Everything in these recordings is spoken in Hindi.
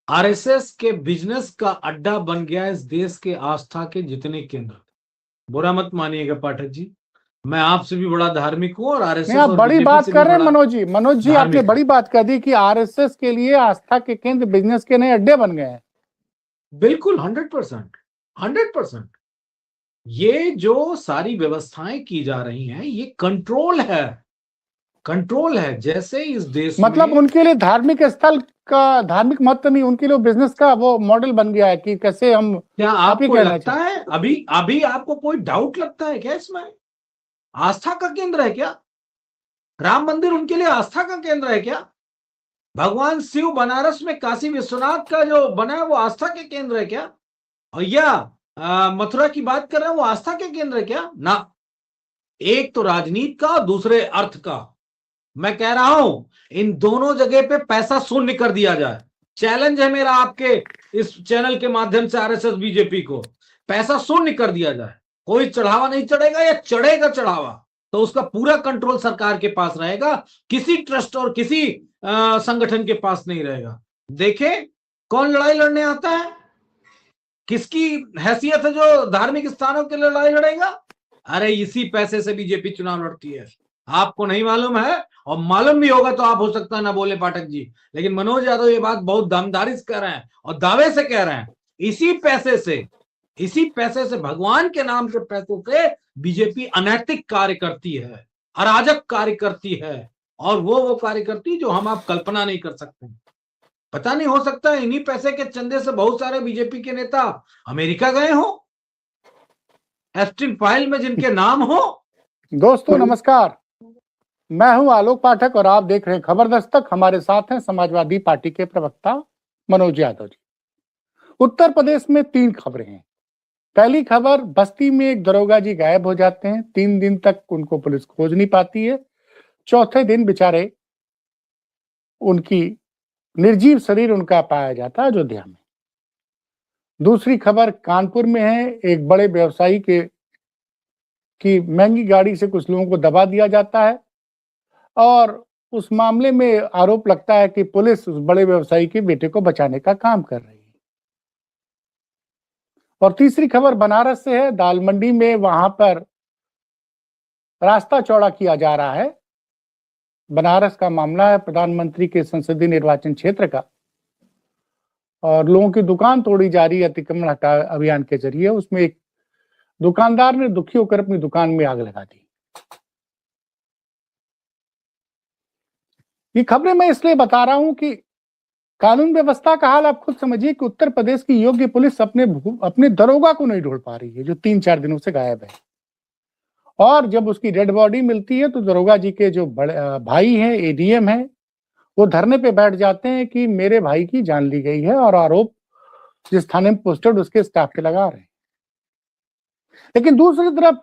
आरएसएस के बिजनेस का अड्डा बन गया इस देश के आस्था के जितने केंद्र। बुरा मत मानिएगा पाठक जी, मैं आपसे भी बड़ा धार्मिक हूं और नहीं, आरएसएस आप और बड़ी बीजेपी बात से भी कर रहे हैं बड़ा मनोज जी। मनोज जी, आपने धार्मिक हूं। बड़ी बात कर दी कि आरएसएस के लिए आस्था के केंद्र बिजनेस के नए अड्डे बन गए हैं। बिल्कुल 100%, 100%। ये जो सारी व्यवस्थाएं की जा रही हैं ये कंट्रोल है, कंट्रोल है। जैसे इस देश मतलब में उनके लिए धार्मिक स्थल का धार्मिक महत्व नहीं, उनके लिए बिजनेस का वो मॉडल बन गया है कि कैसे हम। क्या आप ही आपको कहना लगता चाहते है, अभी अभी आपको कोई डाउट लगता है क्या इसमें? आस्था का केंद्र है क्या राम मंदिर? उनके लिए आस्था का केंद्र है क्या? भगवान शिव बनारस में काशी विश्वनाथ का जो बना है वो आस्था के केंद्र है क्या? और या मथुरा की बात कर रहे हैं वो आस्था के केंद्र है क्या? ना। एक तो राजनीति का, दूसरे अर्थ का। मैं कह रहा हूं इन दोनों जगह पे पैसा शून्य कर दिया जाए। चैलेंज है मेरा आपके इस चैनल के माध्यम से आरएसएस बीजेपी को, पैसा शून्य कर दिया जाए। कोई चढ़ावा नहीं चढ़ेगा, या चढ़ेगा चढ़ावा तो उसका पूरा कंट्रोल सरकार के पास रहेगा, किसी ट्रस्ट और किसी संगठन के पास नहीं रहेगा। देखें कौन लड़ाई लड़ने आता है, किसकी हैसियत है जो धार्मिक स्थानों के लिए लड़ाई लड़ेगा। अरे इसी पैसे से बीजेपी चुनाव लड़ती है। आपको नहीं मालूम है, और मालूम भी होगा तो आप हो सकता है ना बोले पाठक जी, लेकिन मनोज यादव ये बात बहुत दमदारी से कह रहे हैं और दावे से कह रहे हैं। इसी पैसे से, इसी पैसे से, भगवान के नाम के पैसे से बीजेपी अनैतिक कार्य करती है, अराजक कार्य करती है, और वो कार्य करती जो हम आप कल्पना नहीं कर सकते। पता नहीं, हो सकता है इन्हीं पैसे के चंदे से बहुत सारे बीजेपी के नेता अमेरिका गए हो, एस्टिन फाइल में जिनके नाम हो। दोस्तों नमस्कार, मैं हूं आलोक पाठक और आप देख रहे हैं खबर दस्तक। हमारे साथ हैं समाजवादी पार्टी के प्रवक्ता मनोज यादव जी। उत्तर प्रदेश में 3 खबरें हैं। पहली खबर, बस्ती में एक दरोगा जी गायब हो जाते हैं, 3 दिन तक उनको पुलिस खोज नहीं पाती है। चौथे दिन बेचारे उनकी निर्जीव शरीर उनका पाया जाता है अयोध्या में। दूसरी खबर कानपुर में है। एक बड़े व्यवसायी के की महंगी गाड़ी से कुछ लोगों को दबा दिया जाता है और उस मामले में आरोप लगता है कि पुलिस उस बड़े व्यवसायी के बेटे को बचाने का काम कर रही है। और तीसरी खबर बनारस से है। दाल मंडी में वहां पर रास्ता चौड़ा किया जा रहा है। बनारस का मामला है, प्रधानमंत्री के संसदीय निर्वाचन क्षेत्र का, और लोगों की दुकान तोड़ी जा रही है अतिक्रमण हटा अभियान के जरिए। उसमें एक दुकानदार ने दुखी होकर अपनी दुकान में आग लगा दी। ये खबरें मैं इसलिए बता रहा हूं कि कानून व्यवस्था का हाल आप खुद समझिए कि उत्तर प्रदेश की योग्य पुलिस अपने दरोगा को नहीं ढूंढ पा रही है, जो 3-4 दिनों से गायब है। और जब उसकी डेड बॉडी मिलती है तो दरोगा जी के जो बड़े भाई हैं, एडीएम हैं, वो धरने पे बैठ जाते हैं कि मेरे भाई की जान ली गई है, और आरोप जिस थाने में पोस्टेड उसके स्टाफ के लगा रहे हैं। लेकिन दूसरी तरफ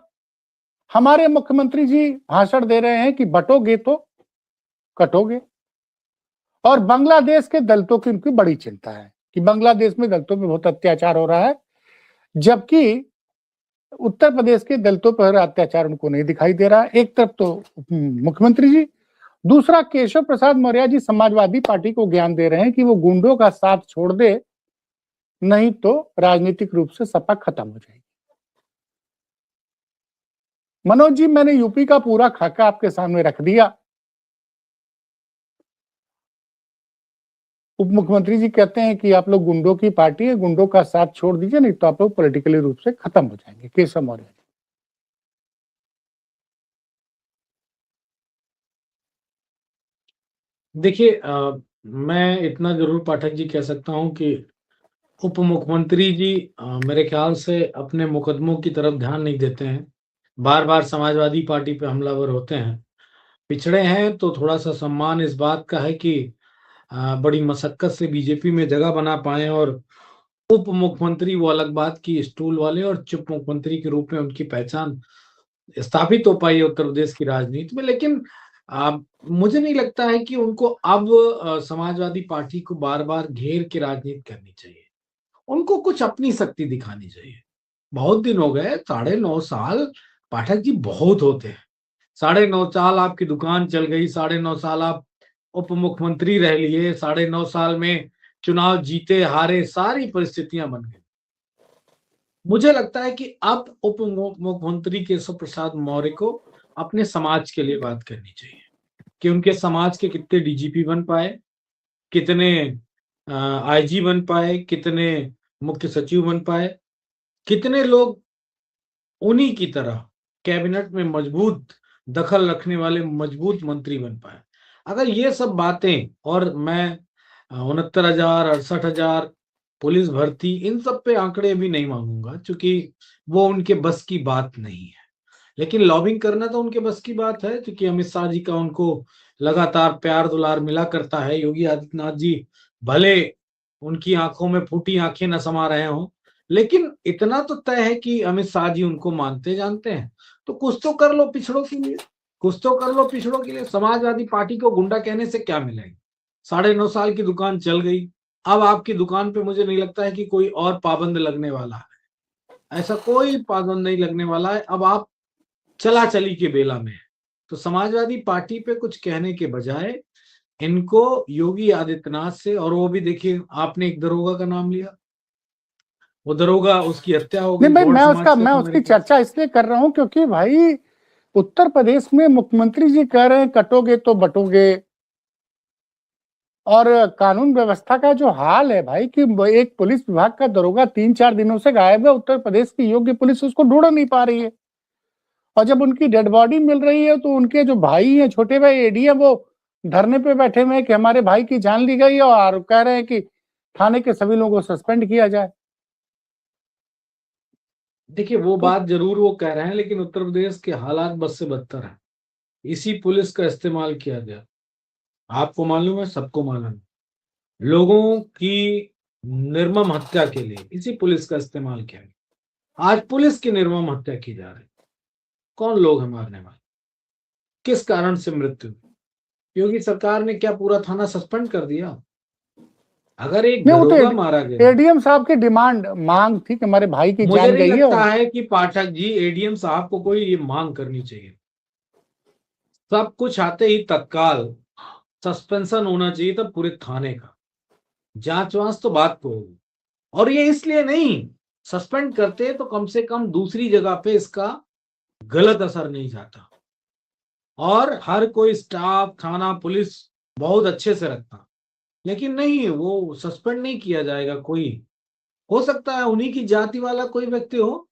हमारे मुख्यमंत्री जी भाषण दे रहे हैं कि बटोगे तो कटोगे, और बांग्लादेश के दलितों की उनकी बड़ी चिंता है कि बांग्लादेश में दलितों पे बहुत अत्याचार हो रहा है, जबकि उत्तर प्रदेश के दलितों पर अत्याचार उनको नहीं दिखाई दे रहा। एक तरफ तो मुख्यमंत्री जी, दूसरा केशव प्रसाद मौर्य जी समाजवादी पार्टी को ज्ञान दे रहे हैं कि वो गुंडों का साथ छोड़ दे, नहीं तो राजनीतिक रूप से सपा खत्म हो जाएगी। मनोज जी, मैंने यूपी का पूरा खाका आपके सामने रख दिया। उप मुख्यमंत्री जी कहते हैं कि आप लोग गुंडों की पार्टी है, गुंडों का साथ छोड़ दीजिए, नहीं तो आप लोग पॉलिटिकली रूप से खत्म हो जाएंगे। केशव मौर्य जी। देखिए, मैं इतना जरूर पाठक जी कह सकता हूं कि उप मुख्यमंत्री जी मेरे ख्याल से अपने मुकदमों की तरफ ध्यान नहीं देते हैं, बार बार समाजवादी पार्टी पे हमलावर होते हैं। पिछड़े हैं तो थोड़ा सा सम्मान इस बात का है कि बड़ी मशक्कत से बीजेपी में जगह बना पाए, और उप मुख्यमंत्री वो अलग बात की स्टूल वाले, और चुप मुख्यमंत्री के रूप में उनकी पहचान स्थापित हो पाई है उत्तर प्रदेश की राजनीति में। लेकिन मुझे नहीं लगता है कि उनको अब समाजवादी पार्टी को बार बार घेर के राजनीति करनी चाहिए। उनको कुछ अपनी शक्ति दिखानी चाहिए। बहुत दिन हो गए, 9.5 साल पाठक जी बहुत होते हैं। 9.5 साल आपकी दुकान चल गई, 9.5 साल आप उप मुख्यमंत्री रह लिए, 9.5 साल में चुनाव जीते हारे सारी परिस्थितियां बन गई। मुझे लगता है कि अब उप मुख्यमंत्री केशव प्रसाद मौर्य को अपने समाज के लिए बात करनी चाहिए कि उनके समाज के कितने डीजीपी बन पाए, कितने आईजी बन पाए, कितने मुख्य सचिव बन पाए, कितने लोग उन्हीं की तरह कैबिनेट में मजबूत दखल रखने वाले मजबूत मंत्री बन पाए। अगर ये सब बातें, और मैं 69,000 68,000 पुलिस भर्ती, इन सब पे आंकड़े भी नहीं मांगूंगा क्योंकि वो उनके बस की बात नहीं है। लेकिन लॉबिंग करना तो उनके बस की बात है क्योंकि अमित शाह जी का उनको लगातार प्यार दुलार मिला करता है। योगी आदित्यनाथ जी भले उनकी आंखों में फूटी आंखें न समा रहे हों, लेकिन इतना तो तय है कि अमित शाह जी उनको मानते जानते हैं। तो कुछ तो कर लो पिछड़ों के लिए, कुछ तो कर लो पिछड़ों के लिए। समाजवादी पार्टी को गुंडा कहने से क्या मिलेगा? 9.5 साल की दुकान चल गई। अब आपकी दुकान पे मुझे नहीं लगता है कि कोई और पाबंद लगने वाला है। ऐसा कोई पाबंद नहीं लगने वाला है। अब आप चला चली के बेला में है। तो समाजवादी पार्टी पे कुछ कहने के बजाय इनको योगी आदित्यनाथ से, और वो भी देखिए, आपने एक दरोगा का नाम लिया, वो दरोगा, उसकी हत्या हो नहीं गई। भाई, गौड़ समाज का मैं था उसकी मेरे ख्याल से। चर्चा इसलिए कर रहा हूं क्योंकि भाई उत्तर प्रदेश में मुख्यमंत्री जी कह रहे हैं कटोगे तो बटोगे, और कानून व्यवस्था का जो हाल है भाई कि एक पुलिस विभाग का दरोगा 3-4 दिनों से गायब है। उत्तर प्रदेश की योग्य पुलिस उसको ढूंढ नहीं पा रही है, और जब उनकी डेड बॉडी मिल रही है तो उनके जो भाई हैं, छोटे भाई एडीएम, वो धरने पे बैठे हुए हैं कि हमारे भाई की जान ली गई है, और कह रहे हैं कि थाने के सभी लोगों को सस्पेंड किया जाए। देखिए, वो तो बात जरूर वो कह रहे हैं, लेकिन उत्तर प्रदेश के हालात बद से बदतर है। इसी पुलिस का इस्तेमाल किया गया। आपको मालूम है, सबको मालूम है, लोगों की निर्मम हत्या के लिए इसी पुलिस का इस्तेमाल किया गया। आज पुलिस की निर्मम हत्या की जा रही। कौन लोग हैं मारने वाले? किस कारण से मृत्यु? योगी सरकार ने क्या पूरा थाना सस्पेंड कर दिया? अगर एक नहीं, वो दरोगा मारा तो गया, एडीएम साहब की डिमांड मांग थी कि हमारे भाई की मुझे जान नहीं गई है। लगता और है कि पाठक जी, एडीएम साहब को कोई ये मांग करनी चाहिए। सब कुछ आते ही तत्काल सस्पेंशन होना चाहिए था पूरे थाने का। जांच वांच तो बात को होगी। और ये इसलिए नहीं, सस्पेंड करते तो कम से कम दूसरी जगह पे इसका गलत असर नहीं जाता, और हर कोई स्टाफ, थाना, पुलिस बहुत अच्छे से रखता। लेकिन नहीं, वो सस्पेंड नहीं किया जाएगा। कोई हो सकता है उन्हीं की जाति वाला कोई व्यक्ति हो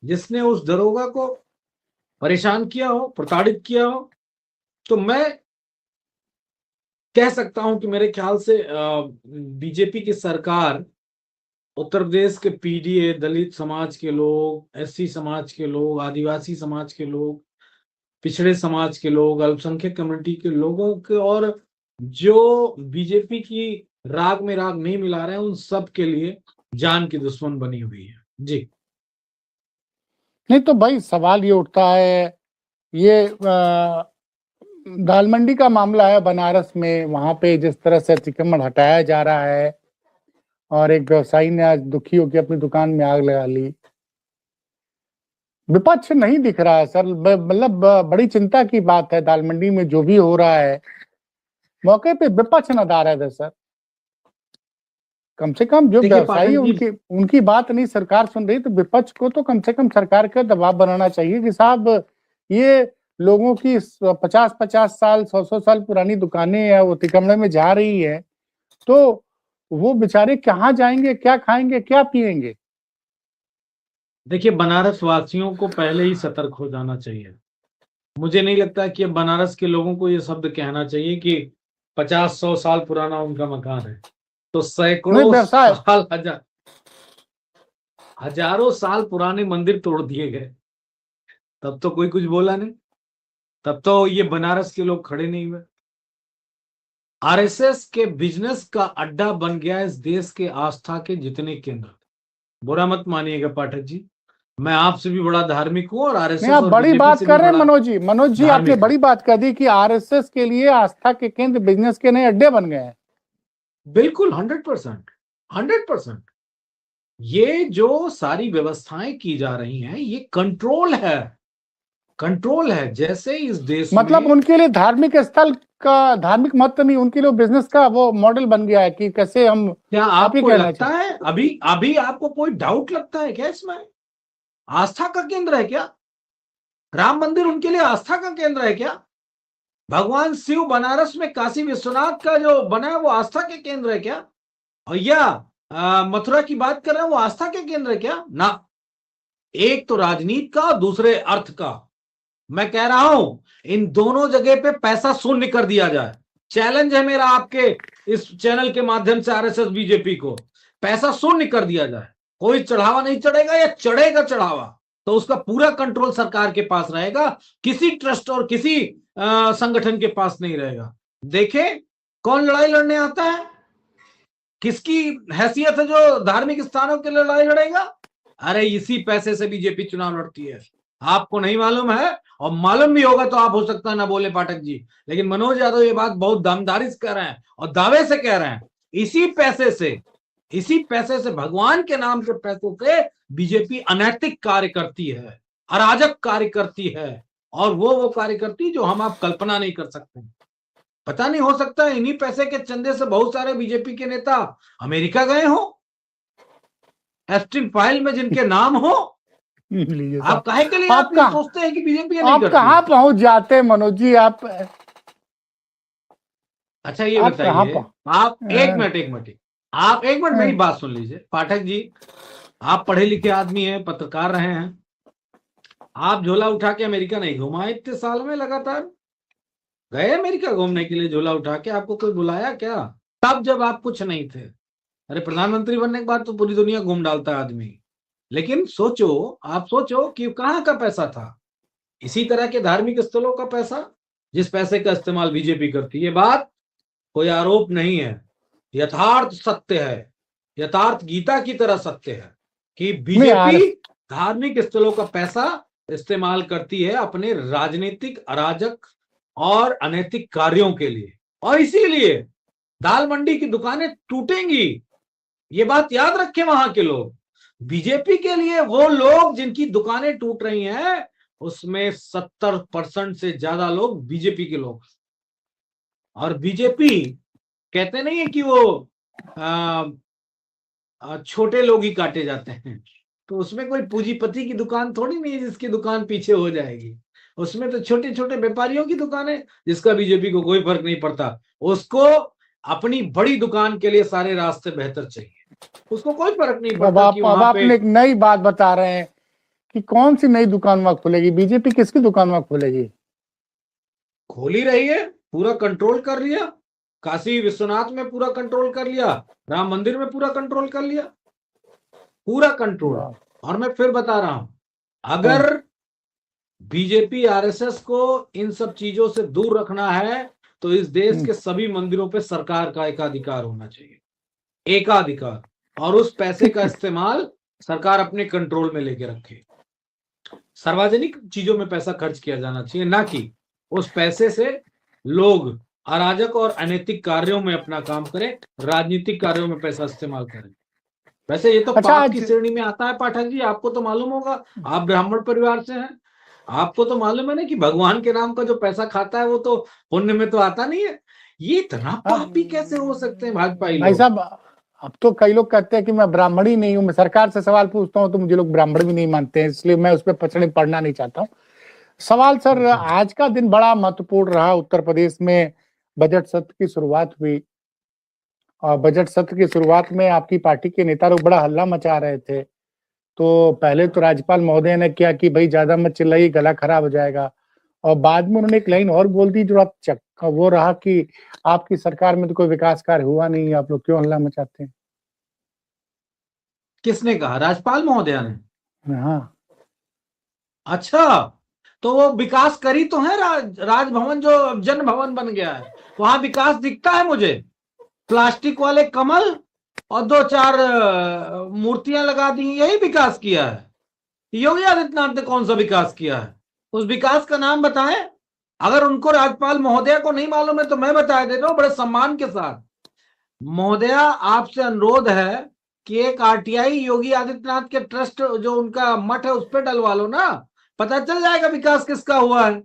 जिसने उस दरोगा को परेशान किया हो, प्रताड़ित किया हो। तो मैं कह सकता हूं कि मेरे ख्याल से बीजेपी की सरकार उत्तर प्रदेश के पीडीए, दलित समाज के लोग, एससी समाज के लोग, आदिवासी समाज के लोग, पिछड़े समाज के लोग, अल्पसंख्यक कम्युनिटी के लोगों के, और जो बीजेपी की राग में राग नहीं मिला रहे हैं, उन सब के लिए जान की दुश्मन बनी हुई है। जी। नहीं तो भाई सवाल ये उठता है, ये दाल मंडी का मामला है बनारस में, वहां पे जिस तरह से अतिक्रमण हटाया जा रहा है, और एक व्यवसायी ने आज दुखी होकर अपनी दुकान में आग लगा ली। विपक्ष नहीं दिख रहा है सर, मतलब बड़ी चिंता की बात है। दाल मंडी में जो भी हो रहा है, मौके पे विपक्ष नदारद है सर। कम से कम जो देखिए व्यवसायी है, पाठक जी, उनकी बात नहीं सरकार सुन रही, तो विपक्ष को तो कम से कम सरकार का दबाव बनाना चाहिए कि साहब, ये लोगों की 50-50 साल, 100-100 साल पुरानी दुकानें हैं, वो अतिक्रमण में जा रही है, तो वो बेचारे कहाँ जाएंगे, क्या खाएंगे, क्या पिएंगे? देखिए, बनारस वासियों को पहले ही सतर्क हो जाना चाहिए। मुझे नहीं लगता कि अब बनारस के लोगों को ये शब्द कहना चाहिए कि 50-100 साल पुराना उनका मकान है। तो नहीं, सैकड़ों व्यवसाय साल, हजारों साल पुराने मंदिर तोड़ दिए गए, तब तो कोई कुछ बोला नहीं। तब तो ये बनारस के लोग खड़े नहीं हुए। आरएसएस के बिजनेस का अड्डा बन गया इस देश के आस्था के जितने केंद्र। बुरा मत मानिएगा पाठक जी, मैं आपसे भी बड़ा धार्मिक हूं, और नहीं, आरएसएस आप और बड़ी बीजेपी बात से भी कर रहे हैं बड़ा मनोज जी, आपने धार्मिक हूं। बड़ी बात कर दी कि आरएसएस के लिए आस्था के केंद्र बिजनेस के नए अड्डे बन गए हैं। बिल्कुल 100%, 100%। ये जो सारी व्यवस्थाएं की जा रही हैं, ये कंट्रोल है, कंट्रोल है। जैसे इस देश मतलब में उनके लिए धार्मिक स्थल का धार्मिक महत्व नहीं, उनके लिए बिजनेस का वो मॉडल बन गया है कि कैसे हम। क्या आप ही आपको कहना लगता है, अभी अभी आपको कोई डाउट लगता है क्या इसमें? आस्था का केंद्र है क्या राम मंदिर? उनके लिए आस्था का केंद्र है क्या? भगवान शिव बनारस में काशी विश्वनाथ का जो बना है वो आस्था के केंद्र है क्या? और या मथुरा की बात कर रहे हैं वो आस्था के केंद्र है क्या? ना, एक तो राजनीति का, दूसरे अर्थ का। मैं कह रहा हूं इन दोनों जगह पे पैसा शून्य कर दिया जाए। चैलेंज है मेरा आपके इस चैनल के माध्यम से आरएसएस बीजेपी को, पैसा शून्य कर दिया जाए। कोई चढ़ावा नहीं चढ़ेगा, या चढ़ेगा चढ़ावा तो उसका पूरा कंट्रोल सरकार के पास रहेगा, किसी ट्रस्ट और किसी संगठन के पास नहीं रहेगा। देखें कौन लड़ाई लड़ने आता है, किसकी हैसियत है जो धार्मिक स्थानों के लिए लड़ाई लड़ेगा। अरे इसी पैसे से बीजेपी चुनाव लड़ती है, आपको नहीं मालूम है, और मालूम भी होगा तो आप हो सकता है ना बोले पाठक जी, लेकिन मनोज यादव ये बात बहुत दमदारी से कह रहे हैं और दावे से कह रहे हैं। इसी पैसे से भगवान के नाम के पैसों से बीजेपी अनैतिक कार्य करती है, अराजक कार्य करती है, और वो कार्य करती जो हम आप कल्पना नहीं कर सकते। पता नहीं, हो सकता है इन्हीं पैसे के चंदे से बहुत सारे बीजेपी के नेता अमेरिका गए हो, एप्स्टीन फाइल में जिनके नाम हो। लीजिए आप काहे के लिए आप आप ये सोचते हैं कि बीजेपी नहीं आप करती? कहाँ पहुंच जाते हैं मनोज जी आप? अच्छा ये आप बताइए, आप एक मिनट आप एक मिनट मेरी बात सुन लीजिए पाठक जी। आप पढ़े लिखे आदमी हैं, पत्रकार रहे हैं, आप झोला उठा के अमेरिका नहीं घुमा इतने साल में लगातार? गए अमेरिका घूमने के लिए झोला उठा के? आपको कोई बुलाया क्या? तब जब आप कुछ नहीं थे। अरे प्रधानमंत्री बनने के बाद तो पूरी दुनिया घूम डालता है आदमी। लेकिन सोचो, आप सोचो कि कहाँ का पैसा था? इसी तरह के धार्मिक स्थलों का पैसा, जिस पैसे का इस्तेमाल बीजेपी करती है। ये बात कोई आरोप नहीं है, यथार्थ सत्य है, यथार्थ गीता की तरह सत्य है कि बीजेपी धार्मिक स्थलों का पैसा इस्तेमाल करती है अपने राजनीतिक, अराजक और अनैतिक कार्यों के लिए, और इसीलिए दाल मंडी की दुकानें टूटेंगी। ये बात याद रखें वहां के लोग। बीजेपी के लिए वो लोग जिनकी दुकानें टूट रही हैं, उसमें 70% से ज्यादा लोग बीजेपी के लोग। और बीजेपी कहते नहीं है कि वो छोटे लोग ही काटे जाते हैं, तो उसमें कोई पूंजीपति की दुकान थोड़ी नहीं है जिसकी दुकान पीछे हो जाएगी। उसमें तो छोटे छोटे व्यापारियों की दुकान है, जिसका बीजेपी को कोई फर्क नहीं पड़ता। उसको अपनी बड़ी दुकान के लिए सारे रास्ते बेहतर चाहिए, उसको कोई फर्क नहीं पड़ता कि वहां पे। आपने एक नई बात बता रहे हैं कि कौन सी नई दुकान वहां खुलेगी? बीजेपी किसकी दुकान वहां खोलेगी? खोल ही रही है, पूरा कंट्रोल कर लिया। काशी विश्वनाथ में पूरा कंट्रोल कर लिया, राम मंदिर में पूरा कंट्रोल कर लिया, पूरा कंट्रोल। और मैं फिर बता रहा हूं, अगर बीजेपी आरएसएस को इन सब चीजों से दूर रखना है तो इस देश के सभी मंदिरों पे सरकार का एकाधिकार होना चाहिए, एकाधिकार। और उस पैसे का इस्तेमाल सरकार अपने कंट्रोल में लेके रखे। सार्वजनिक चीजों में पैसा खर्च किया जाना चाहिए, ना कि उस पैसे से लोग अराजक और अनैतिक कार्यों में अपना काम करें, राजनीतिक कार्यों में पैसा इस्तेमाल करें। वैसे ये तो पाप की श्रेणी में आता है पाठक जी, आपको तो मालूम होगा, आप ब्राह्मण परिवार से हैं, आपको तो मालूम है ना कि भगवान के नाम का जो पैसा खाता है वो तो पुण्य में तो आता नहीं है। ये इतना पापी कैसे हो सकते हैं भाजपा भाई साहब? अब तो कई लोग कहते हैं कि मैं ब्राह्मण ही नहीं हूं, मैं सरकार से सवाल पूछता हूं तो मुझे लोग ब्राह्मण भी नहीं मानते हैं, इसलिए मैं उस पर पचड़े पढ़ना नहीं चाहता हूं। सवाल सर, आज का दिन बड़ा महत्वपूर्ण रहा। उत्तर प्रदेश में बजट सत्र की शुरुआत हुई, और बजट सत्र की शुरुआत में आपकी पार्टी के नेता लोग बड़ा हल्ला मचा रहे थे। तो पहले तो राज्यपाल महोदय ने क्या कि भाई ज्यादा मत चिल्लाइए, गला खराब हो जाएगा, और बाद में उन्होंने एक लाइन और बोल दी जो वो रहा कि आपकी सरकार में तो कोई विकास कार्य हुआ नहीं, आप लोग क्यों हल्ला मचाते हैं? किसने कहा? राज्यपाल महोदया ने? हाँ। अच्छा, तो वो विकास करी तो है, राजभवन जो जन भवन बन गया है वहां विकास दिखता है मुझे। प्लास्टिक वाले कमल और 2-4 मूर्तियां लगा दी, यही विकास किया है। योगी आदित्यनाथ ने कौन सा विकास किया है? उस विकास का नाम बताएं। अगर उनको राज्यपाल महोदया को नहीं मालूम है तो मैं बता देता हूं बड़े सम्मान के साथ। महोदया, आपसे अनुरोध है कि एक आरटीआई योगी आदित्यनाथ के ट्रस्ट जो उनका मठ है उस पर डलवा लो ना, पता चल जाएगा विकास किसका हुआ है।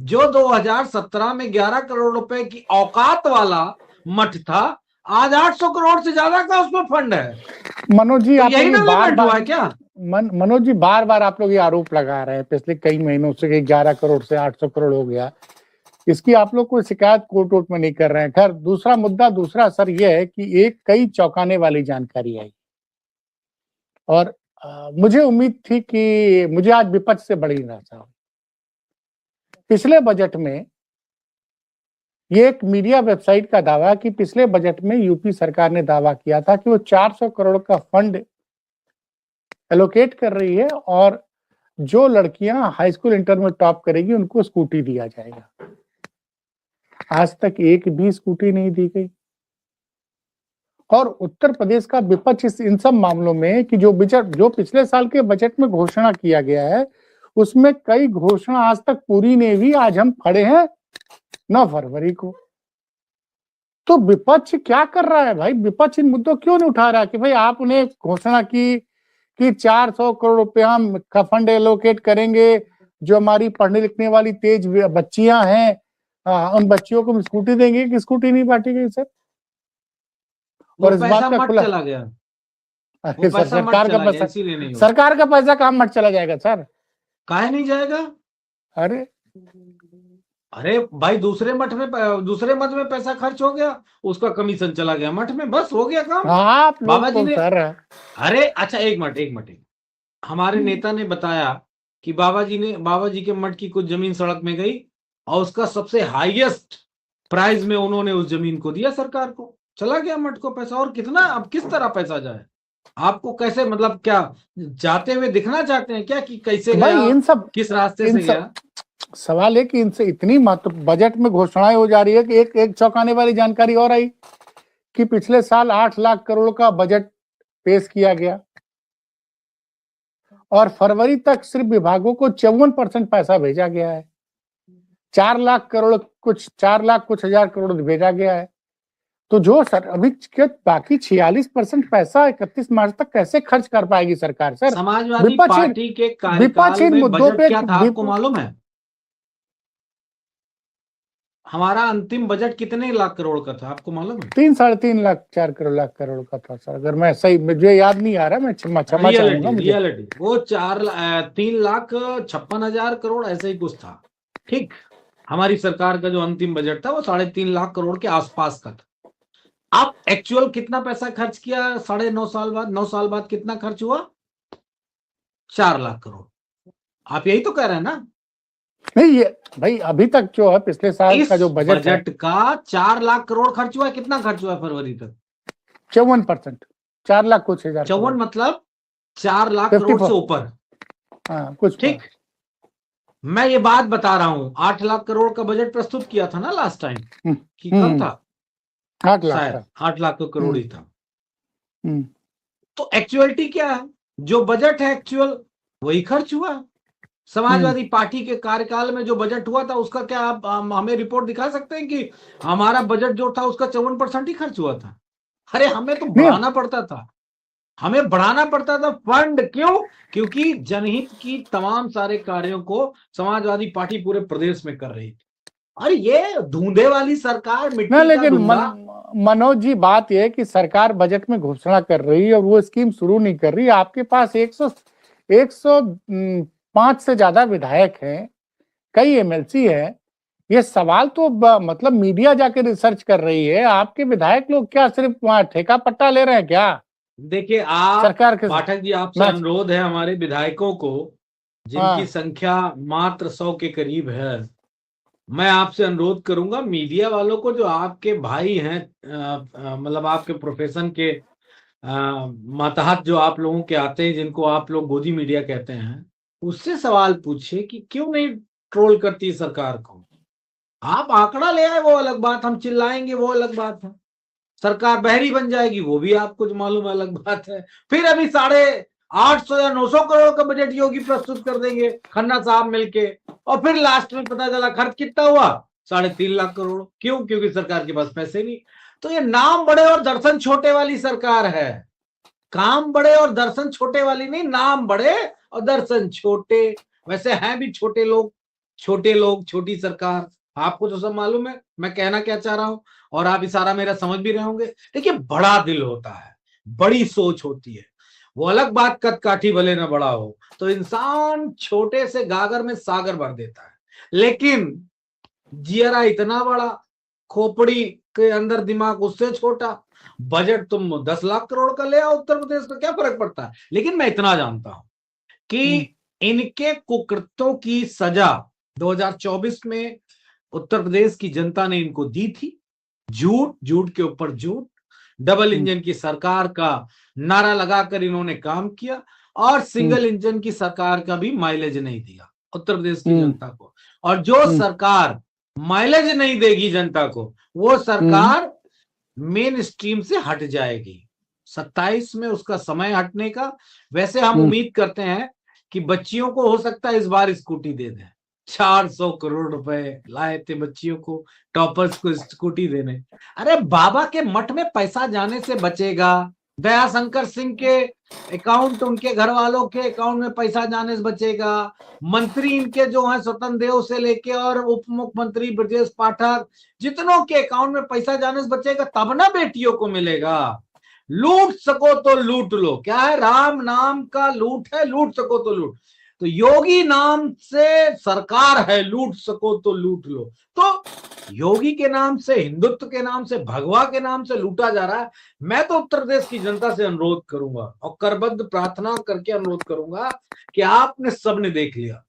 जो 2017 में 11 करोड़ रुपए की औकात वाला मठ था, आज 800 करोड़ से ज्यादा का उसमें फंड है। मनोज जी, तो आप यही लोग बार डेवलपमेंट हुआ है बार क्या? मनोज जी बार बार आप लोग ये आरोप लगा रहे हैं पिछले कई महीनों से कि 11 करोड़ से 800 करोड़ हो गया। इसकी आप लोग कोई शिकायत कोर्ट वोर्ट में नहीं कर रहे हैं। खैर, दूसरा मुद्दा, दूसरा असर यह है कि एक कई चौंकाने वाली जानकारी आई और मुझे उम्मीद थी कि मुझे आज विपक्ष से बड़ी निराशा हुई। पिछले बजट में ये एक मीडिया वेबसाइट का दावा है कि पिछले बजट में यूपी सरकार ने दावा किया था कि वो 400 करोड़ का फंड एलोकेट कर रही है और जो लड़कियां हाई स्कूल इंटर में टॉप करेगी उनको स्कूटी दिया जाएगा। आज तक एक भी स्कूटी नहीं दी गई। और उत्तर प्रदेश का विपक्ष इन सब मामलों में कि जो पिछले साल के बजट में घोषणा किया गया है उसमें कई घोषणा आज तक पूरी नहीं हुई। आज हम खड़े हैं 9 फरवरी को। तो विपक्ष क्या कर रहा है भाई? विपक्ष इन मुद्दों क्यों नहीं उठा रहा कि भाई आपने घोषणा की कि 400 करोड़ रुपया हम का फंड एलोकेट करेंगे, जो हमारी पढ़ने लिखने वाली तेज बच्चियां हैं उन बच्चियों को हम स्कूटी देंगे, कि स्कूटी नहीं बांटी गई सर? और इस बात का खुला चला गया। अरे सर, सरकार का पैसा कहाँ मत चला जाएगा सर? काहे नहीं जाएगा? अरे भाई, दूसरे मठ में पैसा खर्च हो गया, उसका कमीशन चला गया मठ में, बस हो गया काम। आप बाबा जी ने सर, अरे अच्छा एक मिनट हमारे नेता ने बताया कि बाबा जी के मठ की कुछ जमीन सड़क में गई और उसका सबसे हाईएस्ट प्राइस में उन्होंने उस जमीन को दिया सरकार को, चला गया मठ को पैसा। और कितना, अब किस तरह पैसा जाए? आपको कैसे, मतलब क्या जाते हुए दिखना चाहते हैं क्या कि कैसे गया, इन सब किस रास्ते से गया? सवाल है कि इनसे इतनी बजट में घोषणाएं हो जा रही है कि एक चौंकाने वाली जानकारी और आई कि पिछले साल 8 लाख करोड़ का बजट पेश किया गया और फरवरी तक सिर्फ विभागों को 54% पैसा भेजा गया है। 4 लाख कुछ हजार करोड़ भेजा गया है। तो जो सर अभी बाकी 46% पैसा 31 मार्च तक कैसे खर्च कर पाएगी सरकार? सर, समाजवादी पार्टी के कार्यकाल में बजट क्या था आपको मालूम है? हमारा अंतिम बजट कितने लाख करोड़ का था आपको मालूम है? 3-3.5 लाख 4 लाख करोड़ का था सर, अगर मैं सही, मुझे याद नहीं आ रहा, मैं क्षमा चाहूंगा। रियलिटी वो 3,56,000 करोड़ ऐसे ही कुछ था। ठीक, हमारी सरकार का जो अंतिम बजट था वो 3.5 लाख करोड़ के आसपास का था। आप एक्चुअल कितना पैसा खर्च किया 9.5 साल बाद? 9 साल बाद कितना खर्च हुआ? 4 लाख करोड़। आप यही तो कह रहे हैं ना? नहीं, ये भाई अभी तक जो है पिछले साल का जो बजट का 4 लाख करोड़ खर्च हुआ है। कितना खर्च हुआ है फरवरी तक? 54%, 4 लाख कुछ हजार। 54 मतलब 4 लाख करोड़ से ऊपर। कुछ ठीक, मैं ये बात बता रहा हूं, 8 लाख करोड़ का बजट प्रस्तुत किया था ना लास्ट टाइम, कि कम था? 8 लाख, 8 लाख करोड़ ही था। तो एक्चुअलिटी क्या है? जो बजट है एक्चुअल वही खर्च हुआ। समाजवादी पार्टी के कार्यकाल में जो बजट हुआ था उसका क्या आप हमें रिपोर्ट दिखा सकते हैं कि हमारा बजट जो था उसका 54% ही खर्च हुआ था? अरे हमें तो बढ़ाना पड़ता था, फंड। क्यों? क्योंकि जनहित की तमाम सारे कार्यों को समाजवादी पार्टी पूरे प्रदेश में कर रही थी। अरे ये धुंधे वाली सरकार, मिट्टी लेकिन मनोज जी, बात यह है कि सरकार बजट में घोषणा कर रही है और वो स्कीम शुरू नहीं कर रही। आपके पास 105 से ज्यादा विधायक हैं, कई एमएलसी है। ये सवाल तो मतलब मीडिया जाके रिसर्च कर रही है। आपके विधायक लोग क्या सिर्फ वहां ठेका पट्टा ले रहे हैं क्या? देखिए आप सरकार के पाठक जी, आपसे अनुरोध है, हमारे विधायकों को जिनकी संख्या मात्र 100 के करीब है, मैं आपसे अनुरोध करूंगा, मीडिया वालों को, जो आपके भाई हैं, मतलब आपके प्रोफेशन के मातहत जो आप लोगों के आते हैं, जिनको आप लोग गोदी मीडिया कहते हैं, उससे सवाल पूछिए कि क्यों नहीं ट्रोल करती सरकार को। आप आंकड़ा ले आए वो अलग बात, हम चिल्लाएंगे वो अलग बात है। सरकार बहरी बन जाएगी वो भी आपको जो मालूम है अलग बात है। फिर अभी 850 या 900 करोड़ का बजट योगी प्रस्तुत कर देंगे खन्ना साहब मिलके, और फिर लास्ट में पता चला खर्च कितना हुआ? 3.5 लाख करोड़। क्यों? क्योंकि सरकार के पास पैसे नहीं। तो ये नाम बड़े और दर्शन छोटे वाली सरकार है। काम बड़े और दर्शन छोटे वाली नहीं, नाम बड़े और दर्शन छोटे। वैसे हैं भी छोटे लोग, छोटे लोग, छोटी सरकार, आपको तो सब मालूम है मैं कहना क्या चाह रहा हूं, और आप इशारा मेरा समझ भी रहे होंगे। देखिए, बड़ा दिल होता है, बड़ी सोच होती है, वो अलग बात कद काठी भले ना बड़ा हो, तो इंसान छोटे से गागर में सागर भर देता है, लेकिन जियरा इतना बड़ा, खोपड़ी के अंदर दिमाग उससे छोटा। बजट तुम 10 लाख करोड़ का ले आओ उत्तर प्रदेश का, क्या फर्क पड़ता है। लेकिन मैं इतना जानता हूं कि इनके कुकृत्यों की सजा 2024 में उत्तर प्रदेश की जनता ने इनको दी थी। झूठ, झूठ के ऊपर झूठ, डबल इंजन की सरकार का नारा लगाकर इन्होंने काम किया, और सिंगल इंजन की सरकार का भी माइलेज नहीं दिया उत्तर प्रदेश की जनता को। और जो सरकार माइलेज नहीं देगी जनता को, वो सरकार मेन स्ट्रीम से हट जाएगी। 27 में उसका समय हटने का। वैसे हम उम्मीद करते हैं कि बच्चियों को हो सकता है इस बार स्कूटी दे दें। 400 करोड़ रुपए लाए थे बच्चियों को, टॉपर्स को स्कूटी देने। अरे बाबा के मठ में पैसा जाने से बचेगा, दया शंकर सिंह के अकाउंट, उनके घर वालों के अकाउंट में पैसा जाने से बचेगा, मंत्री इनके जो हैं स्वतंत्र देव से लेके और उप मुख्यमंत्री ब्रजेश पाठक, जितनों के अकाउंट में पैसा जाने से बचेगा, तब ना बेटियों को मिलेगा। लूट सको तो लूट लो, क्या है, राम नाम का लूट है, लूट सको तो लूट। तो योगी नाम से सरकार है, लूट सको तो लूट लो। तो योगी के नाम से, हिंदुत्व के नाम से, भगवा के नाम से लूटा जा रहा है। मैं तो उत्तर प्रदेश की जनता से अनुरोध करूंगा और करबद्ध प्रार्थना करके अनुरोध करूंगा कि आपने सबने देख लिया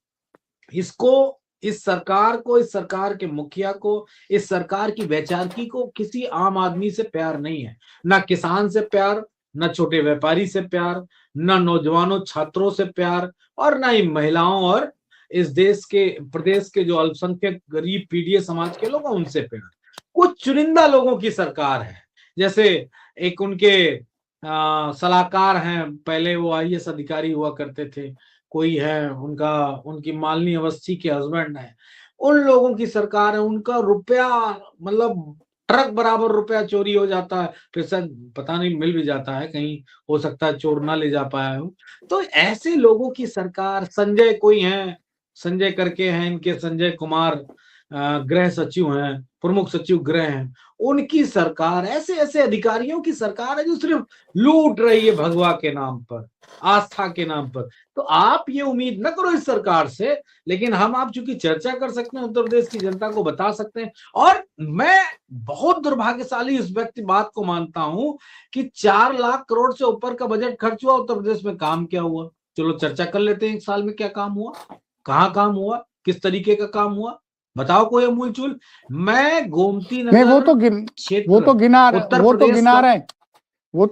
इसको, इस सरकार को, इस सरकार के मुखिया को, इस सरकार की वैचारिकी को किसी आम आदमी से प्यार नहीं है। ना किसान से प्यार, ना छोटे व्यापारी से प्यार, ना नौजवानों छात्रों से प्यार, और ना ही महिलाओं और इस देश के, प्रदेश के जो अल्पसंख्यक गरीब पीड़ित समाज के लोग हैं उनसे प्यार। कुछ चुनिंदा लोगों की सरकार है। जैसे एक उनके सलाहकार हैं, पहले वो IAS अधिकारी हुआ करते थे, कोई है उनका, उनकी मालिनी अवस्थी के हस्बैंड है, उन लोगों की सरकार है। उनका रुपया मतलब ट्रक बराबर रुपया चोरी हो जाता है, फिर शायद पता नहीं मिल भी जाता है कहीं, हो सकता है चोर ना ले जा पाया हो। तो ऐसे लोगों की सरकार, संजय कोई हैं, संजय करके हैं इनके, संजय कुमार गृह सचिव हैं, प्रमुख सचिव गृह हैं, उनकी सरकार, ऐसे ऐसे अधिकारियों की सरकार है जो सिर्फ लूट रही है भगवा के नाम पर, आस्था के नाम पर। तो आप ये उम्मीद न करो इस सरकार से, लेकिन हम आप चूंकि चर्चा कर सकते हैं, उत्तर प्रदेश की जनता को बता सकते हैं। और मैं बहुत दुर्भाग्यशाली इस व्यक्ति बात को मानता हूं कि 4 लाख करोड़ से ऊपर का बजट खर्च हुआ, उत्तर प्रदेश में काम क्या हुआ। चलो चर्चा कर लेते हैं, 1 साल में क्या काम हुआ, कहाँ काम हुआ, किस तरीके का काम हुआ, बताओ कोई अमूलचूल। मैं गोमती नहीं, नगर वो तो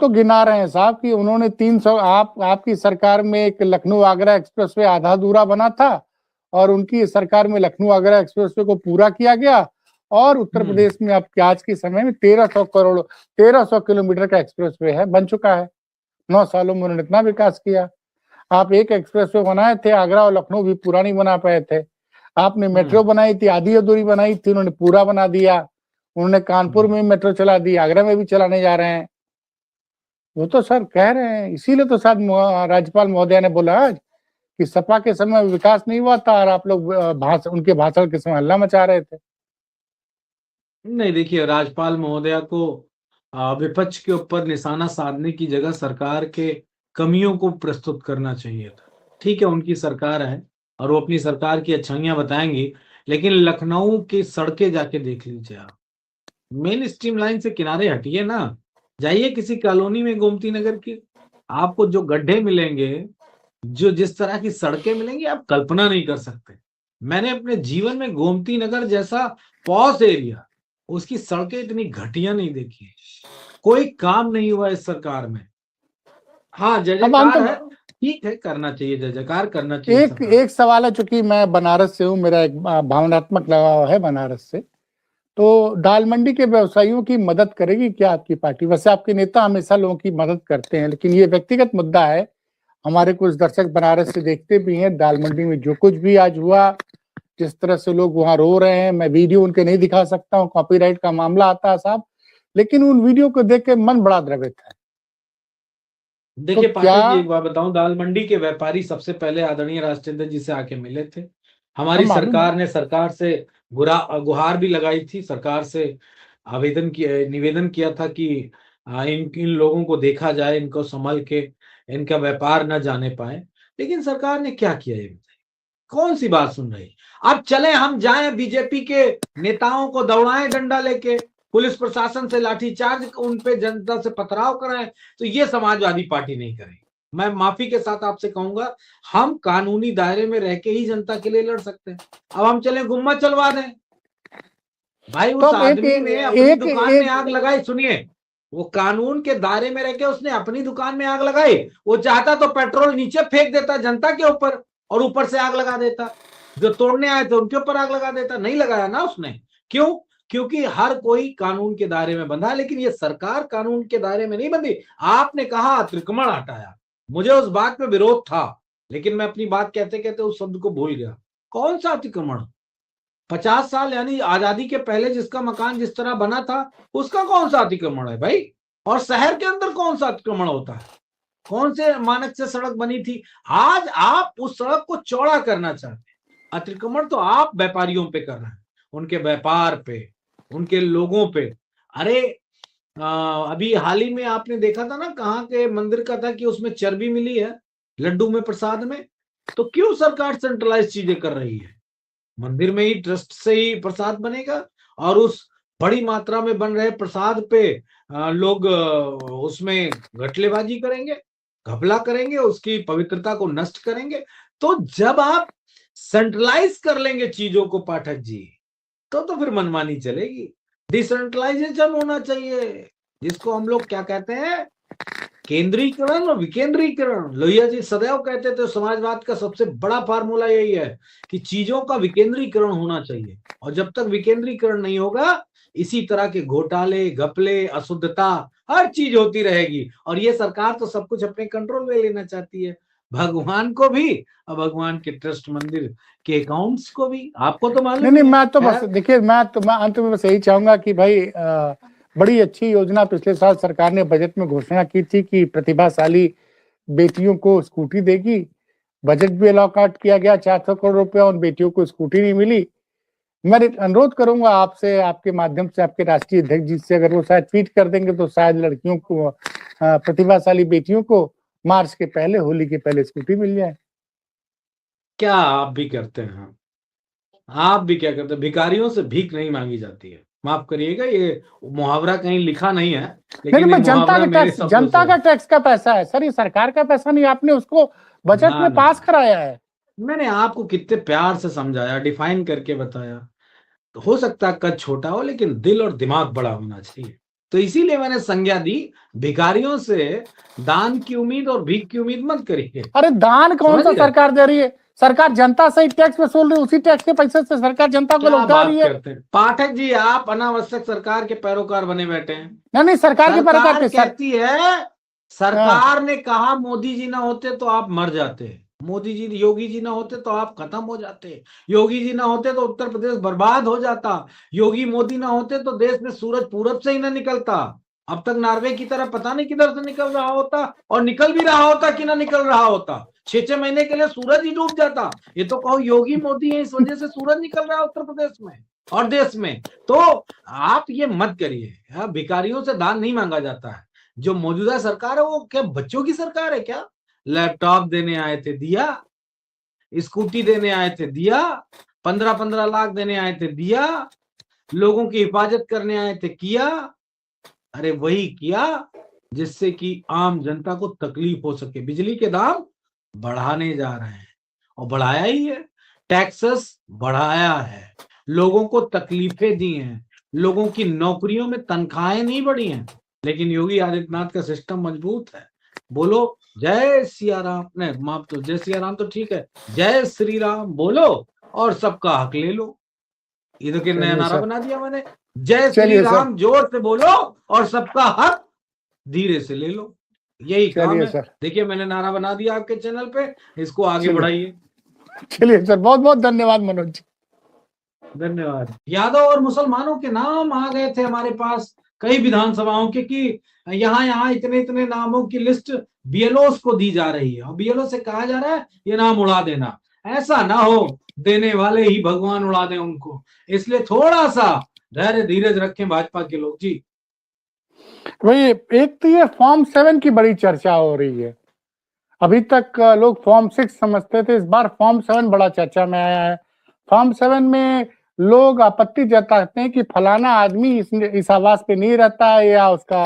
गिना रहे हैं साहब कि उन्होंने 300, आपकी सरकार में एक लखनऊ आगरा एक्सप्रेसवे आधा अधूरा बना था, और उनकी सरकार में लखनऊ आगरा एक्सप्रेसवे को पूरा किया गया, और उत्तर प्रदेश में अब आज के समय में 1300 किलोमीटर का एक्सप्रेसवे है, बन चुका है। 9 सालों में उन्होंने इतना विकास किया। आप एक एक्सप्रेसवे बनाए थे, आगरा और लखनऊ भी पूरा नहीं बना पाए थे। आपने मेट्रो बनाई थी, आधी अधूरी बनाई थी, उन्होंने पूरा बना दिया। उन्होंने कानपुर में मेट्रो चला दी, आगरा में भी चलाने जा रहे हैं। वो तो सर कह रहे हैं, इसीलिए तो शायद राज्यपाल महोदय ने बोला आज कि सपा के समय विकास नहीं हुआ था और आप लोग उनके भाषण के समय हल्ला मचा रहे थे। नहीं, देखिए, राज्यपाल महोदया को विपक्ष के ऊपर निशाना साधने की जगह सरकार के कमियों को प्रस्तुत करना चाहिए था। ठीक है, उनकी सरकार है और वो अपनी सरकार की अच्छाइयां बताएंगी, लेकिन लखनऊ की सड़कें जाके देख लीजिए आप, मेन स्ट्रीम लाइन से किनारे हटिए ना, जाइए किसी कॉलोनी में गोमती नगर की, आपको जो गड्ढे मिलेंगे, जो जिस तरह की सड़कें मिलेंगी, आप कल्पना नहीं कर सकते। मैंने अपने जीवन में गोमती नगर जैसा पॉश एरिया, उसकी सड़कें इतनी घटिया नहीं देखी। कोई काम नहीं हुआ इस सरकार में। हाँ, जय जयकार है, ठीक है, करना चाहिए, जय जयकार करना चाहिए। एक सवाल है, चूंकि मैं बनारस से हूँ, मेरा एक भावनात्मक लगाव है बनारस से, तो दाल मंडी के व्यवसायियों की मदद करेगी क्या आपकी पार्टी? वैसे आपके नेता हमेशा लोगों की मदद करते हैं, लेकिन ये व्यक्तिगत मुद्दा है। हमारे कुछ दर्शक बनारस से देखते भी हैं, दाल मंडी में जो कुछ भी आज हुआ, जिस तरह से लोग वहां रो रहे हैं, मैं वीडियो उनके नहीं दिखा सकता हूँ, कॉपीराइट का मामला आता है साहब, लेकिन उन वीडियो को देख के मन बड़ा द्रवित है। देखिए पाठक जी, एक बात बताऊं, दाल मंडी के व्यापारी सबसे पहले आदरणीय राजचंद्र जी से आके मिले थे, हमारी मालूम सरकार ने सरकार से गुहार भी लगाई थी, सरकार से निवेदन किया था कि इन इन लोगों को देखा जाए, इनको संभल के, इनका व्यापार न जाने पाए। लेकिन सरकार ने क्या किया, ये बताइए, कौन सी बात सुन रही? अब चले हम जाएं बीजेपी के नेताओं को दौड़ाएं डंडा लेके, पुलिस प्रशासन से लाठीचार्ज, उन पे जनता से पथराव कराएं, तो ये समाजवादी पार्टी नहीं करेगी। मैं माफी के साथ आपसे कहूंगा, हम कानूनी दायरे में रह के ही जनता के लिए लड़ सकते हैं। अब हम चले गुम्मा चलवा दें, भाई उस आदमी ने अपनी दुकान में आग लगाई, सुनिए, वो कानून के दायरे में रह के उसने अपनी दुकान में आग लगाई। वो चाहता तो पेट्रोल नीचे फेंक देता जनता के ऊपर और ऊपर से आग लगा देता, जो तोड़ने आए थे उनके ऊपर आग लगा देता। नहीं लगाया ना उसने, क्यों? क्योंकि हर कोई कानून के दायरे में बंधा, लेकिन ये सरकार कानून के दायरे में नहीं बंधी। आपने कहा अतिक्रमण हटाया, मुझे उस बात पे विरोध था, लेकिन मैं अपनी बात कहते कहते उस शब्द को भूल गया। कौन सा अतिक्रमण? 50 साल यानी आजादी के पहले जिसका मकान जिस तरह बना था, उसका कौन सा अतिक्रमण है भाई? और शहर के अंदर कौन सा अतिक्रमण होता है? कौन से मानक से सड़क बनी थी? आज आप उस सड़क को चौड़ा करना चाहते हैं। अतिक्रमण तो आप व्यापारियों पे कर रहे हैं, उनके व्यापार पे, उनके लोगों पे। अरे अभी हाल ही में आपने देखा था ना, कहाँ के मंदिर का था कि उसमें चर्बी मिली है लड्डू में, प्रसाद में। तो क्यों सरकार सेंट्रलाइज चीजें कर रही है? मंदिर में ही ट्रस्ट से ही प्रसाद बनेगा, और उस बड़ी मात्रा में बन रहे प्रसाद पे लोग उसमें घटलेबाजी करेंगे, घपला करेंगे, उसकी पवित्रता को नष्ट करेंगे। तो जब आप सेंट्रलाइज कर लेंगे चीजों को पाठक जी, तो फिर मनमानी चलेगी। डिसेंट्रलाइजेशन होना चाहिए, जिसको हम लोग क्या कहते हैं, केंद्रीकरण और विकेंद्रीकरण। लोहिया जी सदैव कहते थे समाजवाद का सबसे बड़ा फार्मूला यही है कि चीजों का विकेंद्रीकरण होना चाहिए, और जब तक विकेंद्रीकरण नहीं होगा, इसी तरह के घोटाले, घपले, अशुद्धता, हर चीज होती रहेगी। और ये सरकार तो सब कुछ अपने कंट्रोल में लेना चाहती है, भगवान को भी और भगवान के ट्रस्ट मंदिर के अकाउंट्स को भी। आपको तो मालूम नहीं, ही है। मैं तो बस देखिए, मैं अंत में बस यही चाहूंगा कि भाई बड़ी अच्छी योजना पिछले साल सरकार ने बजट में घोषणा की थी कि प्रतिभाशाली बेटियों को स्कूटी देगी। बजट भी अलॉट किया गया 400 करोड़ रुपया, उन बेटियों को स्कूटी नहीं मिली। मैं अनुरोध करूंगा आपसे, आपके माध्यम से, आपके राष्ट्रीय अध्यक्ष जी से, अगर वो शायद ट्वीट कर देंगे तो शायद लड़कियों को, प्रतिभाशाली बेटियों को मार्च के पहले, होली के पहले स्कूटी मिल जाए। क्या आप भी करते हैं? आप भी क्या करते हैं? भिखारियों से भीख नहीं मांगी जाती है। माफ करिएगा, ये मुहावरा कहीं लिखा नहीं है, लेकिन मैं जनता मुहावरा मेरे शब्दों जनता से का टैक्स का पैसा है सर, ये सरकार का पैसा नहीं। आपने उसको बजट में पास कराया है। मैंने आपको कितने प्यार से समझाया, डिफाइन करके बताया। तो हो सकता है कद छोटा हो, लेकिन दिल और दिमाग बड़ा होना चाहिए। तो इसीलिए मैंने संज्ञा दी, भिखारियों से दान की उम्मीद और भीख की उम्मीद मत करिए। अरे दान कौन सा सरकार दे रही है? सरकार जनता से ही टैक्स वसूल रही है, उसी टैक्स के पैसे से सरकार जनता को लौटा रही है। पाठक जी, आप अनावश्यक सरकार के पैरोकार बने बैठे हैं। नहीं, सरकार के पैरोकार कहती है, सरकार ने कहा मोदी जी ना होते तो आप मर जाते, मोदी जी, योगी जी ना होते तो आप खत्म हो जाते, योगी जी ना होते तो उत्तर प्रदेश बर्बाद हो जाता, योगी मोदी ना होते तो देश में सूरज पूरब से ही ना निकलता, अब तक नॉर्वे की तरह पता नहीं किधर से निकल रहा होता, और निकल भी रहा होता कि ना निकल रहा होता, 6-6 महीने के लिए सूरज ही डूब जाता। ये तो कहो योगी मोदी है, इस वजह से सूरज निकल रहा है उत्तर प्रदेश में और देश में। तो आप ये मत करिए, भिखारियों से दान नहीं मांगा जाता है। जो मौजूदा सरकार है वो क्या बच्चों की सरकार है क्या? लैपटॉप देने आए थे, दिया। स्कूटी देने आए थे, दिया। 15-15 लाख देने आए थे, दिया। लोगों की हिफाजत करने आए थे, किया। अरे वही किया जिससे कि आम जनता को तकलीफ हो सके। बिजली के दाम बढ़ाने जा रहे हैं, और बढ़ाया ही है, टैक्सेस बढ़ाया है, लोगों को तकलीफें दी हैं, लोगों की नौकरियों में तनख्वाहें नहीं बढ़ी हैं, लेकिन योगी आदित्यनाथ का सिस्टम मजबूत है। बोलो जय सिया राम, नहीं माफ तो, जय सिया राम तो ठीक है, जय श्री राम बोलो और सबका हक ले लो। ये तो नया नारा बना दिया मैंने, जय श्री राम जोर से बोलो और सबका हक धीरे से ले लो। यही काम है। देखिए मैंने नारा बना दिया आपके चैनल पे, इसको आगे बढ़ाइए। चलिए सर, बहुत बहुत धन्यवाद मनोज जी। धन्यवाद। यादव और मुसलमानों के नाम आ गए थे हमारे पास कई विधानसभाओं के, कि यहाँ इतने नामों की लिस्ट बीएलओ को दी जा रही है, और बीएलओ से कहा जा रहा है ये नाम उड़ा देना। ऐसा ना हो देने वाले ही भगवान उड़ा दें उनको। इसलिए थोड़ा सा धैर्य धीरज रखें भाजपा के लोग जी। वही एक तो ये फॉर्म 7 की बड़ी चर्चा हो रही है। अभी तक लोग फॉर्म 6 समझते थे, इस बार फॉर्म 7 बड़ा चर्चा में आया है। फॉर्म 7 में लोग आपत्ति जताते हैं कि फलाना आदमी इस आवास पे नहीं रहता है या उसका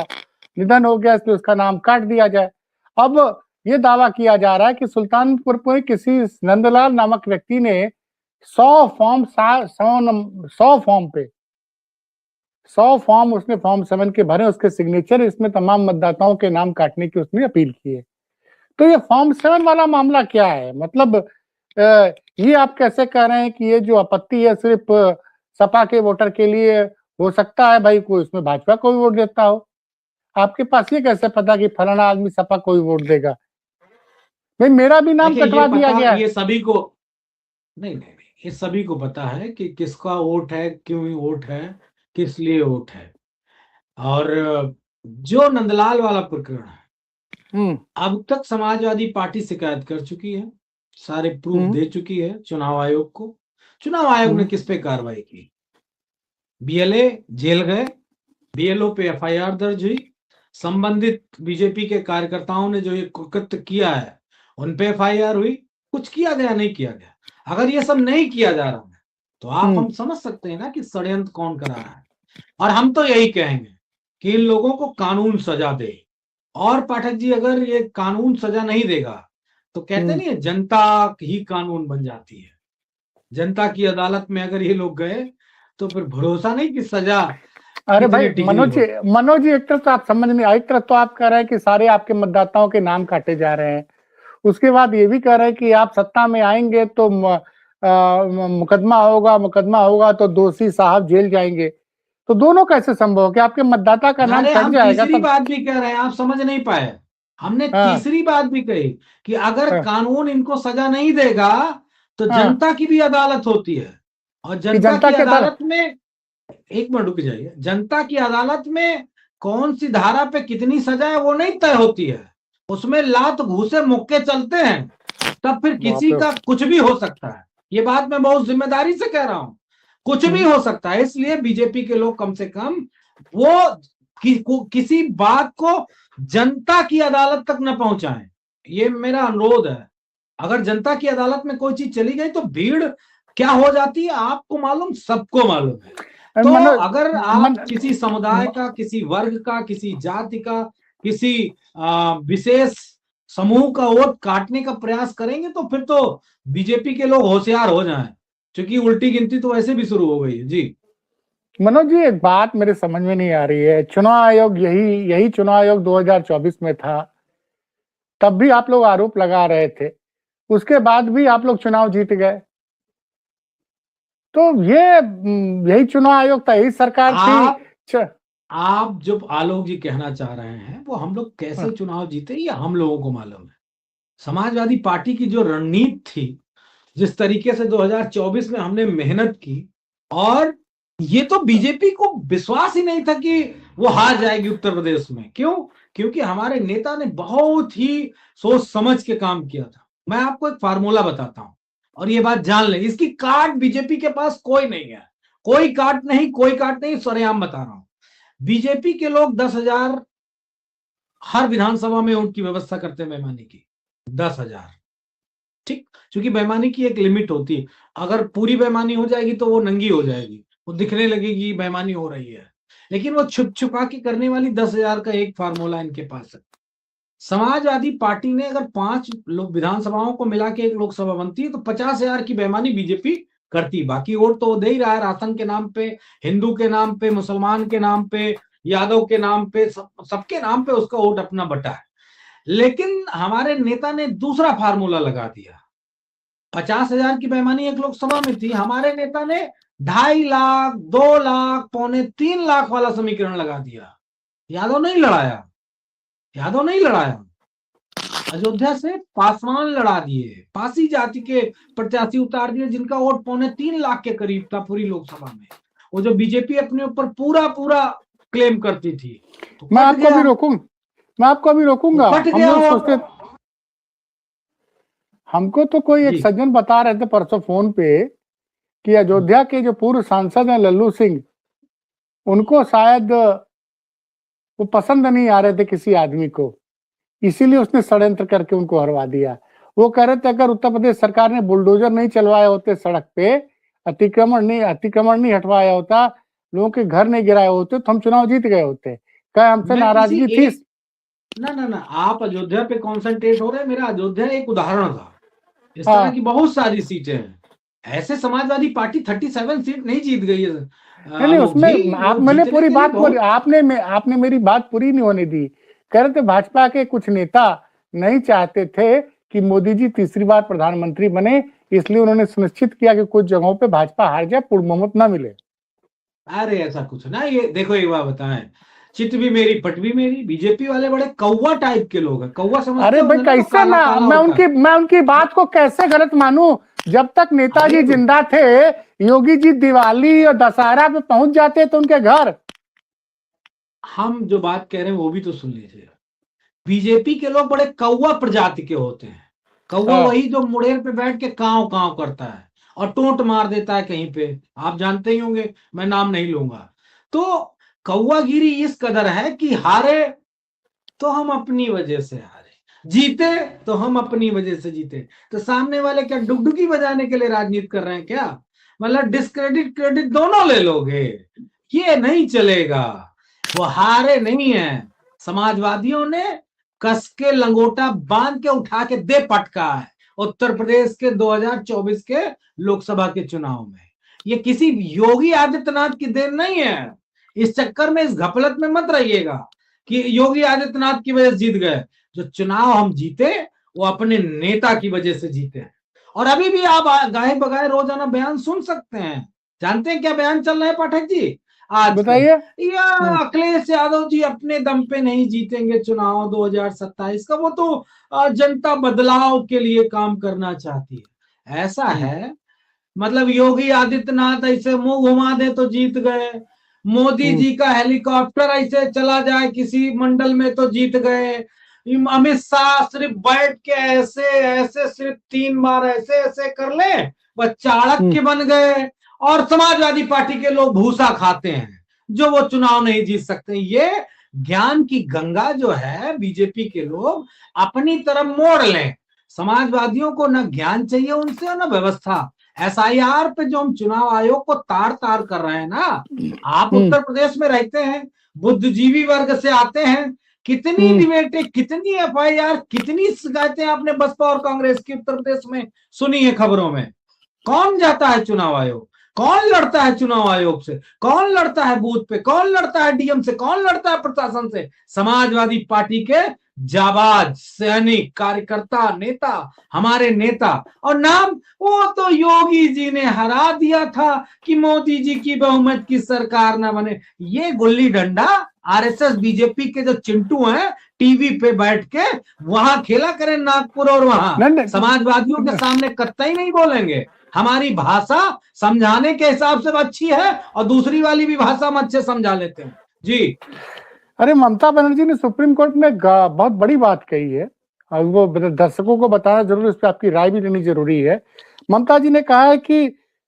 निधन हो गया इसलिए उसका नाम काट दिया जाए। अब ये दावा किया जा रहा है कि सुल्तानपुर में किसी नंदलाल नामक व्यक्ति ने 100 फॉर्म उसने फॉर्म 7 के भरे, उसके सिग्नेचर, इसमें तमाम मतदाताओं के नाम काटने की उसने अपील की है। तो ये फॉर्म 7 वाला मामला क्या है? मतलब ये आप कैसे कह रहे हैं कि ये जो आपत्ति है सिर्फ सपा के वोटर के लिए? हो सकता है भाई कोई उसमें भाजपा को भी वोट देता हो, आपके पास ये कैसे पता कि फलाना आदमी सपा को भी वोट देगा? भाई मेरा भी नाम देखिए, कटवा दिया गया है। ये सभी को नहीं, ये सभी को पता है कि किसका वोट है, क्यों वोट है, किस लिए वोट है। और जो नंदलाल वाला प्रकरण है, अब तक समाजवादी पार्टी शिकायत कर चुकी है, सारे प्रूफ दे चुकी है चुनाव आयोग को। चुनाव आयोग ने किस पे कार्रवाई की? बीएलए जेल गए, बीएलओ पे एफआईआर दर्ज हुई, संबंधित बीजेपी के कार्यकर्ताओं ने जो ये कुकृत्य किया है उन पे एफआईआर हुई। कुछ किया गया? नहीं किया गया। अगर ये सब नहीं किया जा रहा है तो हम समझ सकते हैं ना कि षड्यंत्र कौन कर रहा है। और हम तो यही कहेंगे कि इन लोगों को कानून सजा दे। और पाठक जी, अगर ये कानून सजा नहीं देगा तो कहते नहीं है जनता ही कानून बन जाती है। जनता की अदालत में अगर ये लोग गए तो फिर भरोसा नहीं कि सजा। अरे भाई मनोज जी एक तरफ तो आप समझ नहीं, एक तरफ तो आप कह रहे हैं कि सारे आपके मतदाताओं के नाम काटे जा रहे हैं, उसके बाद ये भी कह रहे हैं कि आप सत्ता में आएंगे तो मुकदमा होगा तो दोषी साहब जेल जाएंगे। तो दोनों कैसे संभव कि आपके मतदाता का नाम कट जाएगा? तीसरी बात भी कह रहे हैं, आप समझ नहीं पाए। हमने तीसरी बात भी कही कि अगर कानून इनको सजा नहीं देगा तो जनता की भी अदालत होती है। और जनता की अदालत में, एक मिनट रुक जाइए, जनता की अदालत में कौन सी धारा पे कितनी सजा है वो नहीं तय होती है। उसमें लात घूसे मुक्के चलते हैं, तब फिर किसी का कुछ भी हो सकता है। ये बात मैं बहुत जिम्मेदारी से कह रहा हूं, कुछ भी हो सकता है। इसलिए बीजेपी के लोग कम से कम वो किसी बात को जनता की अदालत तक न पहुंचाएं, ये मेरा अनुरोध है। अगर जनता की अदालत में कोई चीज चली गई तो भीड़ क्या हो जाती है आपको मालूम, सबको मालूम है। तो अगर आप किसी समुदाय का, किसी वर्ग का, किसी जाति का, किसी विशेष समूह का वोट काटने का प्रयास करेंगे तो फिर तो बीजेपी के लोग होशियार हो जाएं, क्योंकि उल्टी गिनती तो वैसे भी शुरू हो गई है जी। मनोज जी एक बात मेरे समझ में नहीं आ रही है, चुनाव आयोग यही चुनाव आयोग 2024 में था, तब भी आप लोग आरोप लगा रहे थे, उसके बाद भी आप लोग चुनाव जीत गए। तो यही चुनाव आयोग था, यही सरकार थी। आप जो आलोक जी कहना चाह रहे हैं वो हम लोग कैसे चुनाव जीते ये हम लोगों को मालूम है। समाजवादी पार्टी की जो रणनीति थी, जिस तरीके से 2024 में हमने मेहनत की, और ये तो बीजेपी को विश्वास ही नहीं था कि वो हार जाएगी उत्तर प्रदेश में। क्यों? क्योंकि हमारे नेता ने बहुत ही सोच समझ के काम किया था। मैं आपको एक फार्मूला बताता हूं और ये बात जान ले, इसकी काट बीजेपी के पास कोई नहीं है, कोई काट नहीं, सरेआम बता रहा हूं। बीजेपी के लोग 10,000 हर विधानसभा में उनकी व्यवस्था करते हैं बेईमानी की, 10,000। ठीक, क्योंकि बेईमानी की एक लिमिट होती है। अगर पूरी बेईमानी हो जाएगी तो वो नंगी हो जाएगी, वो दिखने लगेगी बेईमानी हो रही है। लेकिन वो छुप छुपा के करने वाली 10,000 का एक फार्मूला इनके पास है। समाजवादी पार्टी ने अगर 5 विधानसभाओं को मिला के एक लोकसभा बनती है तो 50,000 की बेईमानी बीजेपी करती। बाकी वोट तो दे ही रहा है, राशन के नाम पे, हिंदू के नाम पे, मुसलमान के नाम पे, यादव के नाम पे, सबके नाम पे उसका वोट अपना बटा है। लेकिन हमारे नेता ने दूसरा फार्मूला लगा दिया। 50,000 की बेईमानी एक लोकसभा में थी, हमारे नेता ने 2.5 लाख, 2 लाख, 2.25 लाख वाला समीकरण लगा दिया। यादव नहीं लड़ाया, अयोध्या से पासवान लड़ा दिए, पासी जाति के प्रत्याशी उतार दिए जिनका वोट 2.25 लाख के करीब था पूरी लोकसभा में। वो जो बीजेपी अपने ऊपर पूरा क्लेम करती थी। तो मैं आपको अभी रोकूंगा। हमको तो कोई एक जी सज्जन बता रहे थे परसों फोन पे कि अयोध्या के जो पूर्व सांसद हैं लल्लू सिंह, उनको शायद वो पसंद नहीं आ रहे थे किसी आदमी को, इसीलिए उसने षड्यंत्र करके उनको हरवा दिया। वो कह रहे थे अगर उत्तर प्रदेश सरकार ने बुलडोजर नहीं चलवाए होते सड़क पे, अतिक्रमण नहीं हटवाया होता, लोगों के घर नहीं गिराए होते, तो हम चुनाव जीत गए होते। क्या हमसे मैं नाराजगी किसी थी? एक ना आप अयोध्या पे कॉन्सेंट्रेट हो रहे हैं, मेरा अयोध्या एक उदाहरण था। इस तरह हाँ, की बहुत सारी सीटें हैं। ऐसे समाजवादी पार्टी 37 सीट नहीं जीत गई है नहीं आलोक जी, उसमें वो आप, मैंने जीतने पूरी के लिए बात पूरी, बहुत। आपने मेरी बात पूरी नहीं होने दी। कह रहे थे भाजपा के कुछ नेता नहीं चाहते थे कि मोदी जी तीसरी बार प्रधानमंत्री बने, इसलिए उन्होंने सुनिश्चित किया कि कुछ जगहों पे भाजपा हार जाए, पूर्ण बहुमत ना मिले। अरे ऐसा कुछ ना, ये देखो एक बात बताएं, चित भी मेरी पट भी मेरी। बीजेपी वाले बड़े कौवा टाइप के लोग हैं। कौवा समझते अरे भाई होंगे ना, जो कैसे काला ना, काला होता है। मैं उनकी बात को कैसे गलत मानूं? जब तक नेताजी अरे जिंदा थे, योगी जी दिवाली और दशहरा पे पहुंच जाते थे उनके घर। हम जो बात कह रहे हैं वो भी तो सुन लीजिए। बीजेपी के लोग बड़े कौवा प्रजाति के होते हैं। कौवा हाँ, वही जो मुड़ेर पे बैठ के काव काव करता है और टोंट मार देता है कहीं पे, आप जानते ही होंगे, मैं नाम नहीं लूंगा। तो कौवागिरी इस कदर है कि हारे तो हम अपनी वजह से हारे, जीते तो हम अपनी वजह से जीते। तो सामने वाले क्या डुगडुगी बजाने के लिए राजनीति कर रहे हैं क्या? मतलब डिस्क्रेडिट क्रेडिट दोनों ले लोगे, ये नहीं चलेगा। वो हारे नहीं है, समाजवादियों ने कस के लंगोटा बांध के उठा के दे पटका है उत्तर प्रदेश के 2024 के लोकसभा के चुनाव में। ये किसी योगी आदित्यनाथ की देन नहीं है। इस चक्कर में, इस घपलत में मत रहिएगा कि योगी आदित्यनाथ की वजह से जीत गए। जो चुनाव हम जीते वो अपने नेता की वजह से जीते हैं। और अभी भी आप गाहे बगाए रोजाना बयान सुन सकते हैं। जानते हैं क्या बयान चल रहे हैं पाठक जी आजकल? बताइए। या अखिलेश यादव जी अपने दम पे नहीं जीतेंगे चुनाव 2027 का, वो तो जनता बदलाव के लिए काम करना चाहती है, ऐसा है। मतलब योगी आदित्यनाथ ऐसे मुंह घुमा दे तो जीत गए, मोदी जी का हेलीकॉप्टर ऐसे चला जाए किसी मंडल में तो जीत गए, अमित शाह सिर्फ बैठ के ऐसे ऐसे सिर्फ 3 बार ऐसे ऐसे कर ले, वह चाणक्य बन गए। और समाजवादी पार्टी के लोग भूसा खाते हैं जो वो चुनाव नहीं जीत सकते। ये ज्ञान की गंगा जो है बीजेपी के लोग अपनी तरफ मोड़ लें। समाजवादियों को ना ज्ञान चाहिए उनसे और ना व्यवस्था। एसआईआर पे जो हम चुनाव आयोग को तार तार कर रहे हैं ना, आप उत्तर प्रदेश में रहते हैं, बुद्धिजीवी वर्ग से आते हैं, कितनी डिबेटें, कितनी एफआईआर, कितनी शिकायतें आपने बसपा और कांग्रेस की उत्तर प्रदेश में सुनी है खबरों में। कौन जाता है चुनाव आयोग, कौन लड़ता है चुनाव आयोग से, कौन लड़ता है बूथ पे, कौन लड़ता है डीएम से, कौन लड़ता है प्रशासन से? समाजवादी पार्टी के जाबाज सैनिक कार्यकर्ता नेता, हमारे नेता। और नाम वो तो योगी जी ने हरा दिया था कि मोदी जी की बहुमत की सरकार ना बने। ये गुल्ली डंडा आरएसएस बीजेपी के जो चिंटू हैं टीवी पे बैठ के वहां खेला करें नागपुर, और वहां समाजवादियों के सामने कतई नहीं बोलेंगे। हमारी भाषा समझाने के हिसाब से अच्छी है और दूसरी वाली भी भाषा हम अच्छे समझा लेते हैं जी। अरे ममता बनर्जी ने सुप्रीम कोर्ट में बहुत बड़ी बात कही है, और वो दर्शकों को बताना जरूरी, उस पर आपकी राय भी लेनी जरूरी है। ममता जी ने कहा है कि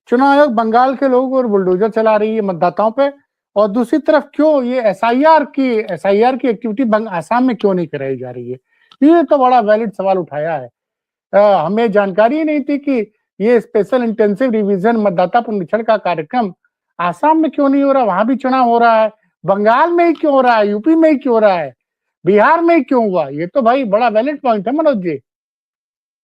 चुनाव आयोग बंगाल के लोगों को बुलडोजर चला रही है मतदाताओं पे, और दूसरी तरफ क्यों ये एसआईआर की एक्टिविटी आसाम में क्यों नहीं कराई जा रही है। ये तो बड़ा वैलिड सवाल उठाया है। हमें जानकारी ही नहीं थी कि ये स्पेशल इंटेंसिव रिवीजन मतदाता पुनरीक्षण का कार्यक्रम आसाम में क्यों नहीं हो रहा, वहां भी चुनाव हो रहा है, बंगाल में ही क्यों हो रहा है, यूपी में ही क्यों हो रहा है, बिहार में ही क्यों हुआ। ये तो भाई बड़ा वैलिड पॉइंट है मनोज जी।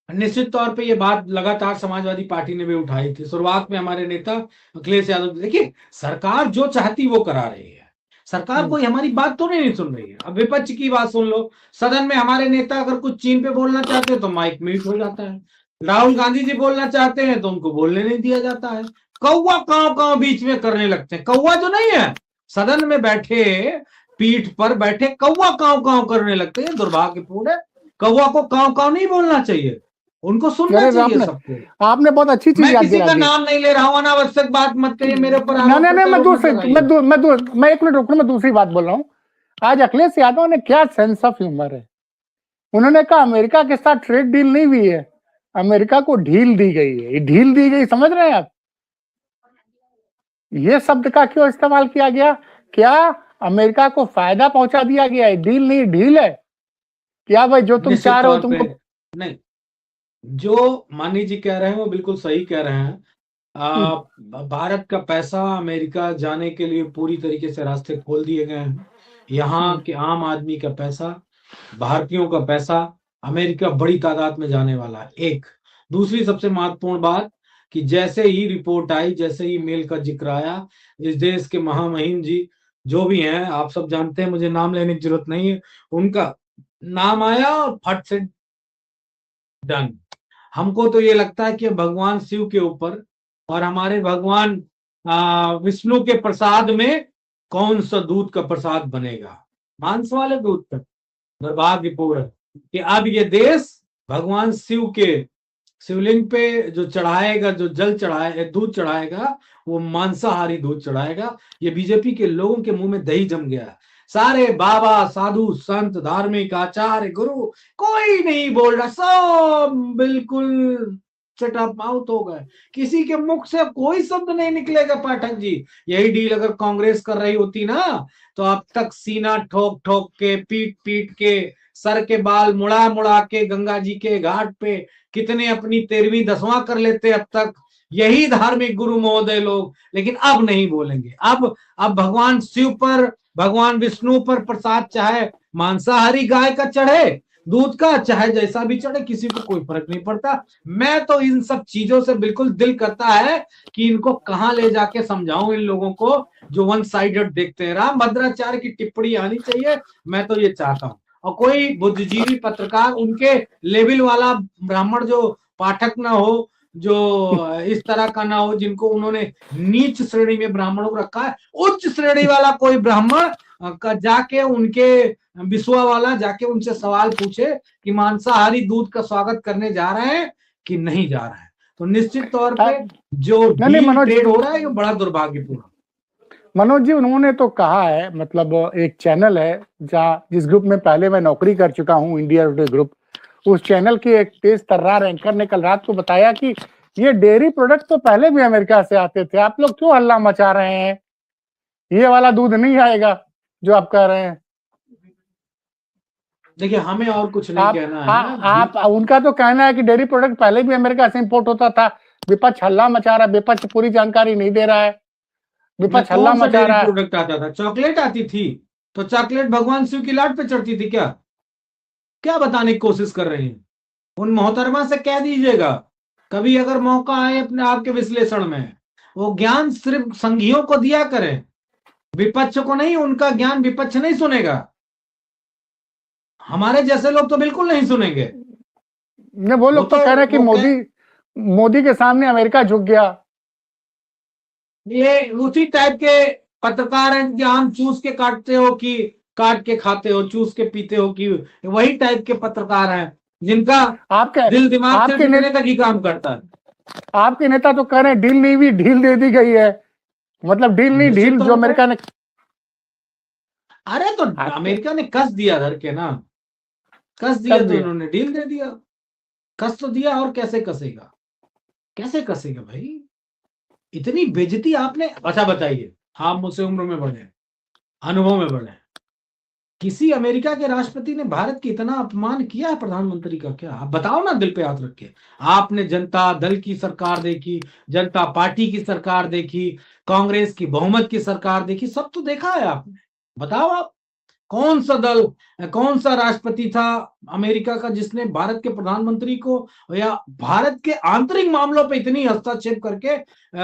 निश्चित तौर पे ये बात लगातार समाजवादी पार्टी ने भी उठाई थी। शुरुआत में हमारे नेता अखिलेश यादव, देखिए सरकार जो चाहती वो करा रही है, सरकार कोई हमारी बात तो नहीं सुन रही है। अब विपक्ष की बात सुन लो, सदन में हमारे नेता अगर कुछ चीन पे बोलना चाहते हैं तो माइक म्यूट हो जाता है, राहुल गांधी जी बोलना चाहते हैं तो उनको बोलने नहीं दिया जाता है। कौवा कांव कांव बीच में करने लगते हैं। कौवा जो नहीं है, सदन में बैठे पीठ पर बैठे कौवा कांव कांव करने लगते हैं। दुर्भाग्यपूर्ण है, कौवा को कांव कांव नहीं बोलना चाहिए, उनको सुनना चाहिए सबको। आपने बहुत अच्छी चीज मैं याद किसी दिला का दी। नाम नहीं ले रहा हूं, अनावश्यक बात मत करिए मेरे ऊपर। नहीं नहीं नहीं, मैं 1 मिनट रुकना, मैं दूसरी बात बोल रहा हूँ। आज अखिलेश यादव ने क्या सेंस ऑफ ह्यूमर है। उन्होंने कहा अमेरिका के साथ ट्रेड डील नहीं हुई है, अमेरिका को ढील दी गई है। ये ढील दी गई, समझ रहे हैं आप? ये शब्द का क्यों इस्तेमाल किया गया? क्या अमेरिका को फायदा पहुंचा दिया गया है? डील नहीं, ढील है। क्या भाई जो तुम निश्चित चाह रहे हो तौर तुमको। पे नहीं, जो मानी जी कह रहे हैं वो बिल्कुल सही कह रहे हैं। हम्म, भारत का पैसा अमेरिका जाने के लिए पूरी तरीके से रास्ते खोल दिए गए हैं। यहाँ हम्म, के आम आदमी का पैसा, भारतीयों का पैसा अमेरिका बड़ी तादाद में जाने वाला है। एक दूसरी सबसे महत्वपूर्ण बात कि जैसे ही रिपोर्ट आई, जैसे ही मेल का जिक्र आया, इस देश के महामहिम जी जो भी हैं, आप सब जानते हैं, मुझे नाम लेने की जरूरत नहीं है, उनका नाम आया और फट से डन। हमको तो ये लगता है कि भगवान शिव के ऊपर और हमारे भगवान विष्णु के प्रसाद में कौन सा दूध का प्रसाद बनेगा, मांस वाले दूध का। दुर्भाग्यपूर्ण कि अब ये देश भगवान शिव के शिवलिंग पे जो चढ़ाएगा, जो जल चढ़ाए, दूध चढ़ाएगा, वो मांसाहारी दूध चढ़ाएगा। ये बीजेपी के लोगों के मुंह में दही जम गया। सारे बाबा, साधु, संत, धार्मिक आचार्य, गुरु, कोई नहीं बोल रहा, सब बिल्कुल शट अप माउथ हो गए। किसी के मुख से कोई शब्द नहीं निकलेगा। पाठक जी, यही डील अगर कांग्रेस कर रही होती ना, तो अब तक सीना ठोक ठोक के, पीट पीट के, सर के बाल मुड़ा मुड़ा के गंगा जी के घाट पे कितने अपनी 13वीं 10वां कर लेते अब तक, यही धार्मिक गुरु महोदय लोग। लेकिन अब नहीं बोलेंगे। अब भगवान शिव पर, भगवान विष्णु पर प्रसाद चाहे मांसाहारी गाय का चढ़े, दूध का, चाहे जैसा भी चढ़े, किसी को कोई फर्क नहीं पड़ता। मैं तो इन सब चीजों से बिल्कुल दिल करता है कि इनको कहां ले जाके समझाऊं इन लोगों को जो वन साइडेड देखते हैं। राम भद्राचार्य की टिप्पणी आनी चाहिए, मैं तो ये चाहता हूं। और कोई बुद्धिजीवी पत्रकार, उनके लेवल वाला ब्राह्मण जो पाठक ना हो, जो इस तरह का ना हो, जिनको उन्होंने नीच श्रेणी में ब्राह्मणों को रखा है, उच्च श्रेणी वाला कोई ब्राह्मण का जाके उनके विश्वा वाला जाके उनसे सवाल पूछे कि मांसाहारी दूध का स्वागत करने जा रहे हैं कि नहीं जा रहे हैं। तो निश्चित तौर पे जो नहीं नहीं, डील मनोज ट्रेड हो रहा है, ये बड़ा दुर्भाग्यपूर्ण। मनोज जी, उन्होंने तो कहा है, मतलब एक चैनल है जहाँ, जिस ग्रुप में पहले मैं नौकरी कर चुका हूँ, इंडिया टुडे ग्रुप, उस चैनल के एक तेज तर्रार एंकर ने कल रात को बताया कि ये डेयरी प्रोडक्ट तो पहले भी अमेरिका से आते थे, आप लोग क्यों हल्ला मचा रहे हैं, ये वाला दूध नहीं आएगा जो आप कह रहे हैं। देखिए, हमें और कुछ नहीं कहना है। आप उनका तो कहना है कि डेयरी प्रोडक्ट पहले भी अमेरिका से इंपोर्ट होता था। विपक्ष हल्ला मचा रहा है, विपक्ष पूरी जानकारी नहीं दे रहा है, विपक्ष हल्ला कौन सा मचा डेयरी रहा है। प्रोडक्ट आता था? चॉकलेट आती थी, तो चॉकलेट भगवान शिव की लाट पे चढ़ती थी क्या? क्या बताने की कोशिश कर रहे हैं? उन मोहतरमा से कह दीजिएगा, कभी अगर मौका आए अपने आपके विश्लेषण में, वो ज्ञान सिर्फ संघियों को दिया करें, विपक्ष को नहीं। उनका ज्ञान विपक्ष नहीं सुनेगा, हमारे जैसे लोग तो बिल्कुल नहीं सुनेंगे। वो लोग तो कह रहे हैं कि मोदी के सामने अमेरिका झुक गया। ये उसी टाइप के पत्रकार हैं कि आम चूस के काटते हो कि काट के खाते हो, चूस के पीते हो कि, वही टाइप के पत्रकार हैं जिनका आपके दिल दिमाग से आपके टिकने तक ही काम करता है। आपके नेता तो कह रहे हैं डील नहीं हुई, ढील दे दी गई है। मतलब डील नहीं, ढील जो अमेरिका ने। अरे तो अमेरिका ने कस दिया धर के ना, कस दिया तो इन्होंने डील दे दिया। कस तो दिया, और कैसे कसेगा, कैसे कसेगा भाई? इतनी बेइज्जती आपने। अच्छा बताइए, आप मुझसे उम्र में बड़े, अनुभव में बड़े, किसी अमेरिका के राष्ट्रपति ने भारत की इतना अपमान किया है प्रधानमंत्री का? क्या आप बताओ ना, दिल पे हाथ रख के। आपने जनता दल की सरकार देखी, जनता पार्टी की सरकार देखी, कांग्रेस की बहुमत की सरकार देखी, सब तो देखा है आपने। बताओ आप, कौन सा दल, कौन सा राष्ट्रपति था अमेरिका का जिसने भारत के प्रधानमंत्री को या भारत के आंतरिक मामलों पे इतनी हस्तक्षेप करके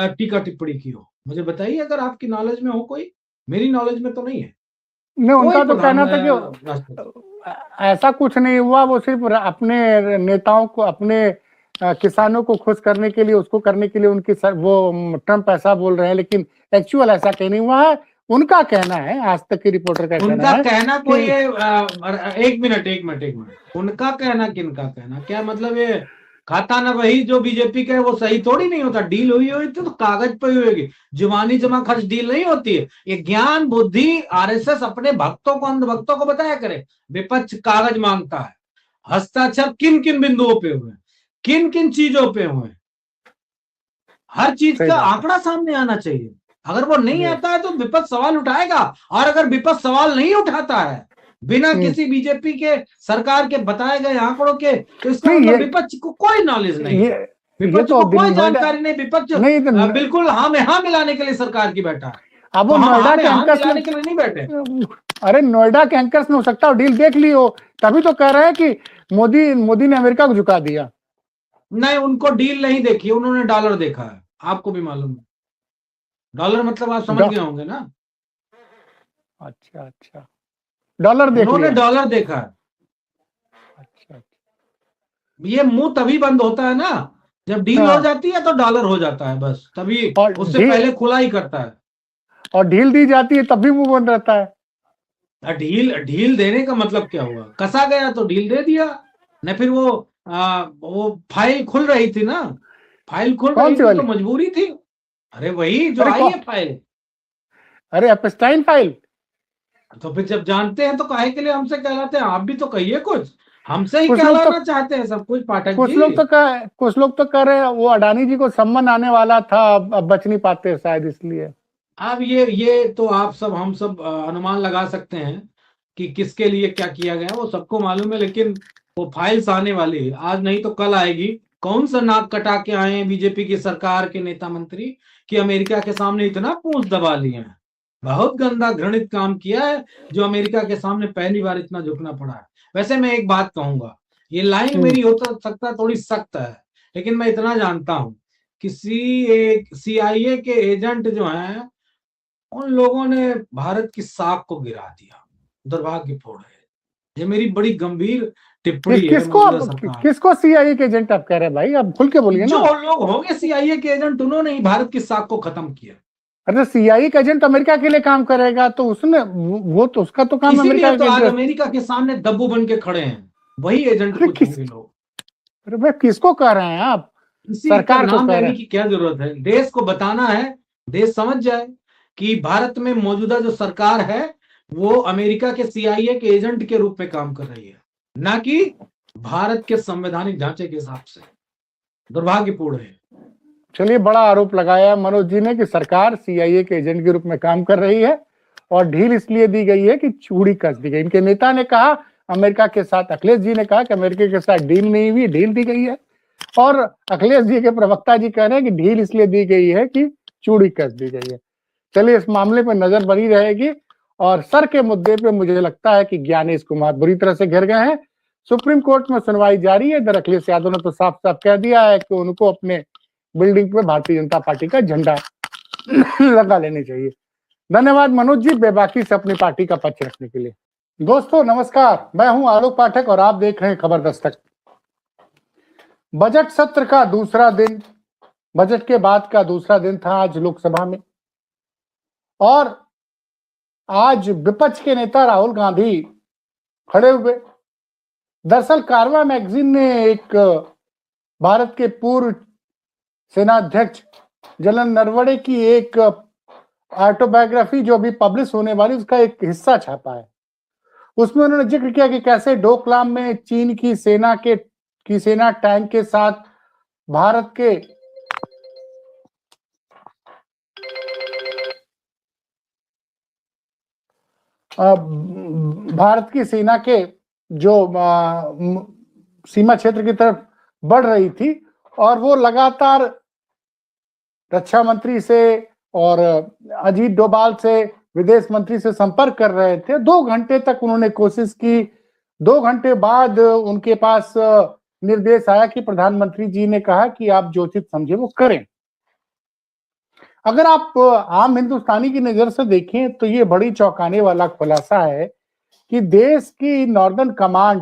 टीका टिप्पणी की हो? मुझे बताइए, अगर आपकी नॉलेज में हो कोई। मेरी नॉलेज में तो नहीं है। नहीं, उनका तो कहना था कि ऐसा कुछ नहीं हुआ, वो सिर्फ अपने नेताओं को, अपने किसानों को खुश करने के लिए, उसको करने के लिए उनकी वो ट्रम्प ऐसा बोल रहे हैं, लेकिन एक्चुअल ऐसा कहीं नहीं हुआ है। उनका कहना है, आज तक की रिपोर्टर का कहना है, उनका कहना कोई एक मिनट, उनका कहना, किनका कहना? क्या मतलब ये खाता ना वही जो बीजेपी का है वो सही थोड़ी नहीं होता। डील हुई हुई तो कागज पे हुई होगी, जुबानी जमा खर्च डील नहीं होती है। ये ज्ञान बुद्धि आरएसएस अपने भक्तों को, अंध भक्तों को बताया करे। विपक्ष कागज मांगता है, हस्ताक्षर किन किन बिंदुओं पे हुए, किन किन चीजों पे हुए, हर चीज सही का बात है। आंकड़ा सामने आना चाहिए। अगर वो नहीं जी। आता है तो विपक्ष सवाल उठाएगा, और अगर विपक्ष सवाल नहीं उठाता है बिना किसी बीजेपी के सरकार के बताए गए आंकड़ों के, तो इसका नहीं, मतलब विपक्ष को कोई नॉलेज नहीं है, ये विपक्ष तो को कोई नोएडा, जानकारी नहीं, विपक्ष नहीं तो बिल्कुल हाँ में हाँ मिलाने के लिए सरकार की बैठा है। अब तो वो हम नोएडा हाँ में के हाँ एंकर्स मिलाने के लिए नहीं बैठे। अरे नोएडा के एंकर्स में हो सकता है डील देख ली हो, तभी तो कह रहे हैं कि मोदी ने अमेरिका को झुका दिया। नहीं, उनको डील नहीं देखी, उन्होंने डॉलर देखा है, आपको भी मालूम है। डॉलर मतलब आप समझ गए होंगे ना। अच्छा अच्छा, डॉलर देख उन्होंने लिया। डॉलर देखा है। अच्छा, ये मुंह तभी बंद होता है ना जब डील हो हाँ, जाती है, तो डॉलर हो जाता है बस तभी, और उससे पहले खुला ही करता है। और ढील दी जाती है तब भी मुंह बंद रहता है। ढील ढील देने का मतलब क्या हुआ, कसा गया तो ढील दे दिया। न फिर वो फाइल खुल रही थी ना, फाइल खुल कौन रही सी थी तो वाली? मजबूरी थी। अरे वही जो अरे आई कौन? है फाइल। अरे एपस्टाइन फाइल। तो फिर जब जानते हैं तो काहे के लिए हमसे कहलाते हैं, आप भी तो कहिए कुछ, हमसे ही कुछ लोग तो कहलाना चाहते हैं सब कुछ पाठक जी। कुछ लोग तो कह रहे हैं वो अडानी जी को सम्मन आने वाला था, अब बच नहीं पाते शायद इसलिए। अब ये तो आप सब हम सब अनुमान लगा सकते हैं कि किसके लिए क्या किया गया, वो सबको मालूम है, लेकिन वो फाइल्स आने वाली है, आज नहीं तो कल आएगी। कौन सा नाक कटा के आए हैं बीजेपी की सरकार के नेता मंत्री कि अमेरिका के सामने इतना पूंछ दबा लिए हैं। बहुत गंदा घृणित काम किया है जो अमेरिका के सामने पहली बार इतना झुकना पड़ा है। वैसे मैं एक बात कहूंगा, ये लाइन मेरी हो सकता है थोड़ी सख्त है, लेकिन मैं इतना जानता हूं कि CIA के एजेंट जो हैं, उन लोगों ने भारत की साख को गिरा दिया, दुर्भाग्यपूर्ण है। ये मेरी बड़ी गंभीर टिप्पणी है मौजूदा सरकार। किसको सीआईए के एजेंट आप कह रहे हैं भाई? आप खुल के बोलिए जो ना। लोग होंगे CIA के एजेंट, उन्होंने ही भारत की साख को खत्म किया। अरे सीआईए का एजेंट अमेरिका के लिए काम करेगा तो उसने वो तो उसका तो काम इसीलिए अमेरिका तो के आज इंटरेस्ट। अमेरिका के सामने दब्बू बन के खड़े हैं, वही एजेंट अरे कुछ किस होंगे लोग। अरे भाई किसको कह रहे हैं आप? किसी का सरकार को नाम कह रहे लेने हैं। की क्या जरूरत है, देश को बताना है, देश समझ जाए कि भारत में मौजूदा जो सरकार है वो अमेरिका के CIA के एजेंट के रूप में काम कर रही है, ना कि भारत के संवैधानिक ढांचे के हिसाब से। दुर्भाग्यपूर्ण है। चलिए, बड़ा आरोप लगाया मनोज जी ने कि सरकार सीआईए के एजेंट के रूप में काम कर रही है, और ढील इसलिए दी गई है कि चूड़ी कस दी गई। इनके नेता ने कहा अमेरिका के साथ, अखिलेश जी ने कहा कि अमेरिका के साथ डील नहीं हुई, ढील दी गई है। और अखिलेश जी के प्रवक्ता जी कह रहे हैं कि ढील इसलिए दी गई है कि चूड़ी कस दी गई है। चलिए, इस मामले पर नजर बनी रहेगी। और सर के मुद्दे पे मुझे लगता है कि ज्ञानेश कुमार बुरी तरह से घिर गए हैं। सुप्रीम कोर्ट में सुनवाई जारी है। इधर अखिलेश यादव ने तो साफ साफ कह दिया है कि उनको अपने बिल्डिंग पे भारतीय जनता पार्टी का झंडा लगा लेनी चाहिए। धन्यवाद मनोज जी, बेबाकी से अपनी पार्टी का पक्ष रखने के लिए। दोस्तों नमस्कार, मैं हूं आलोक पाठक और आप देख रहे हैं खबर दस्तक। बजट सत्र का दूसरा दिन, बजट के बाद का दूसरा दिन था आज लोकसभा में, और आज विपक्ष के नेता राहुल गांधी खड़े हुए। दरअसल कारवां मैगजीन ने एक भारत के पूर्व सेनाध्यक्ष जनरल नरवणे की एक ऑटोबायोग्राफी जो अभी पब्लिश होने वाली, उसका एक हिस्सा छापा है। उसमें उन्होंने जिक्र किया कि कैसे डोकलाम में चीन की सेना टैंक के साथ भारत के भारत की सेना के जो सीमा क्षेत्र की तरफ बढ़ रही थी, और वो लगातार रक्षा मंत्री से और अजीत डोभाल से, विदेश मंत्री से संपर्क कर रहे थे। 2 घंटे तक उन्होंने कोशिश की। 2 घंटे बाद उनके पास निर्देश आया कि प्रधानमंत्री जी ने कहा कि आप जो उचित समझे वो करें। अगर आप आम हिंदुस्तानी की नजर से देखें तो ये बड़ी चौंकाने वाला खुलासा है कि देश की नॉर्दर्न कमांड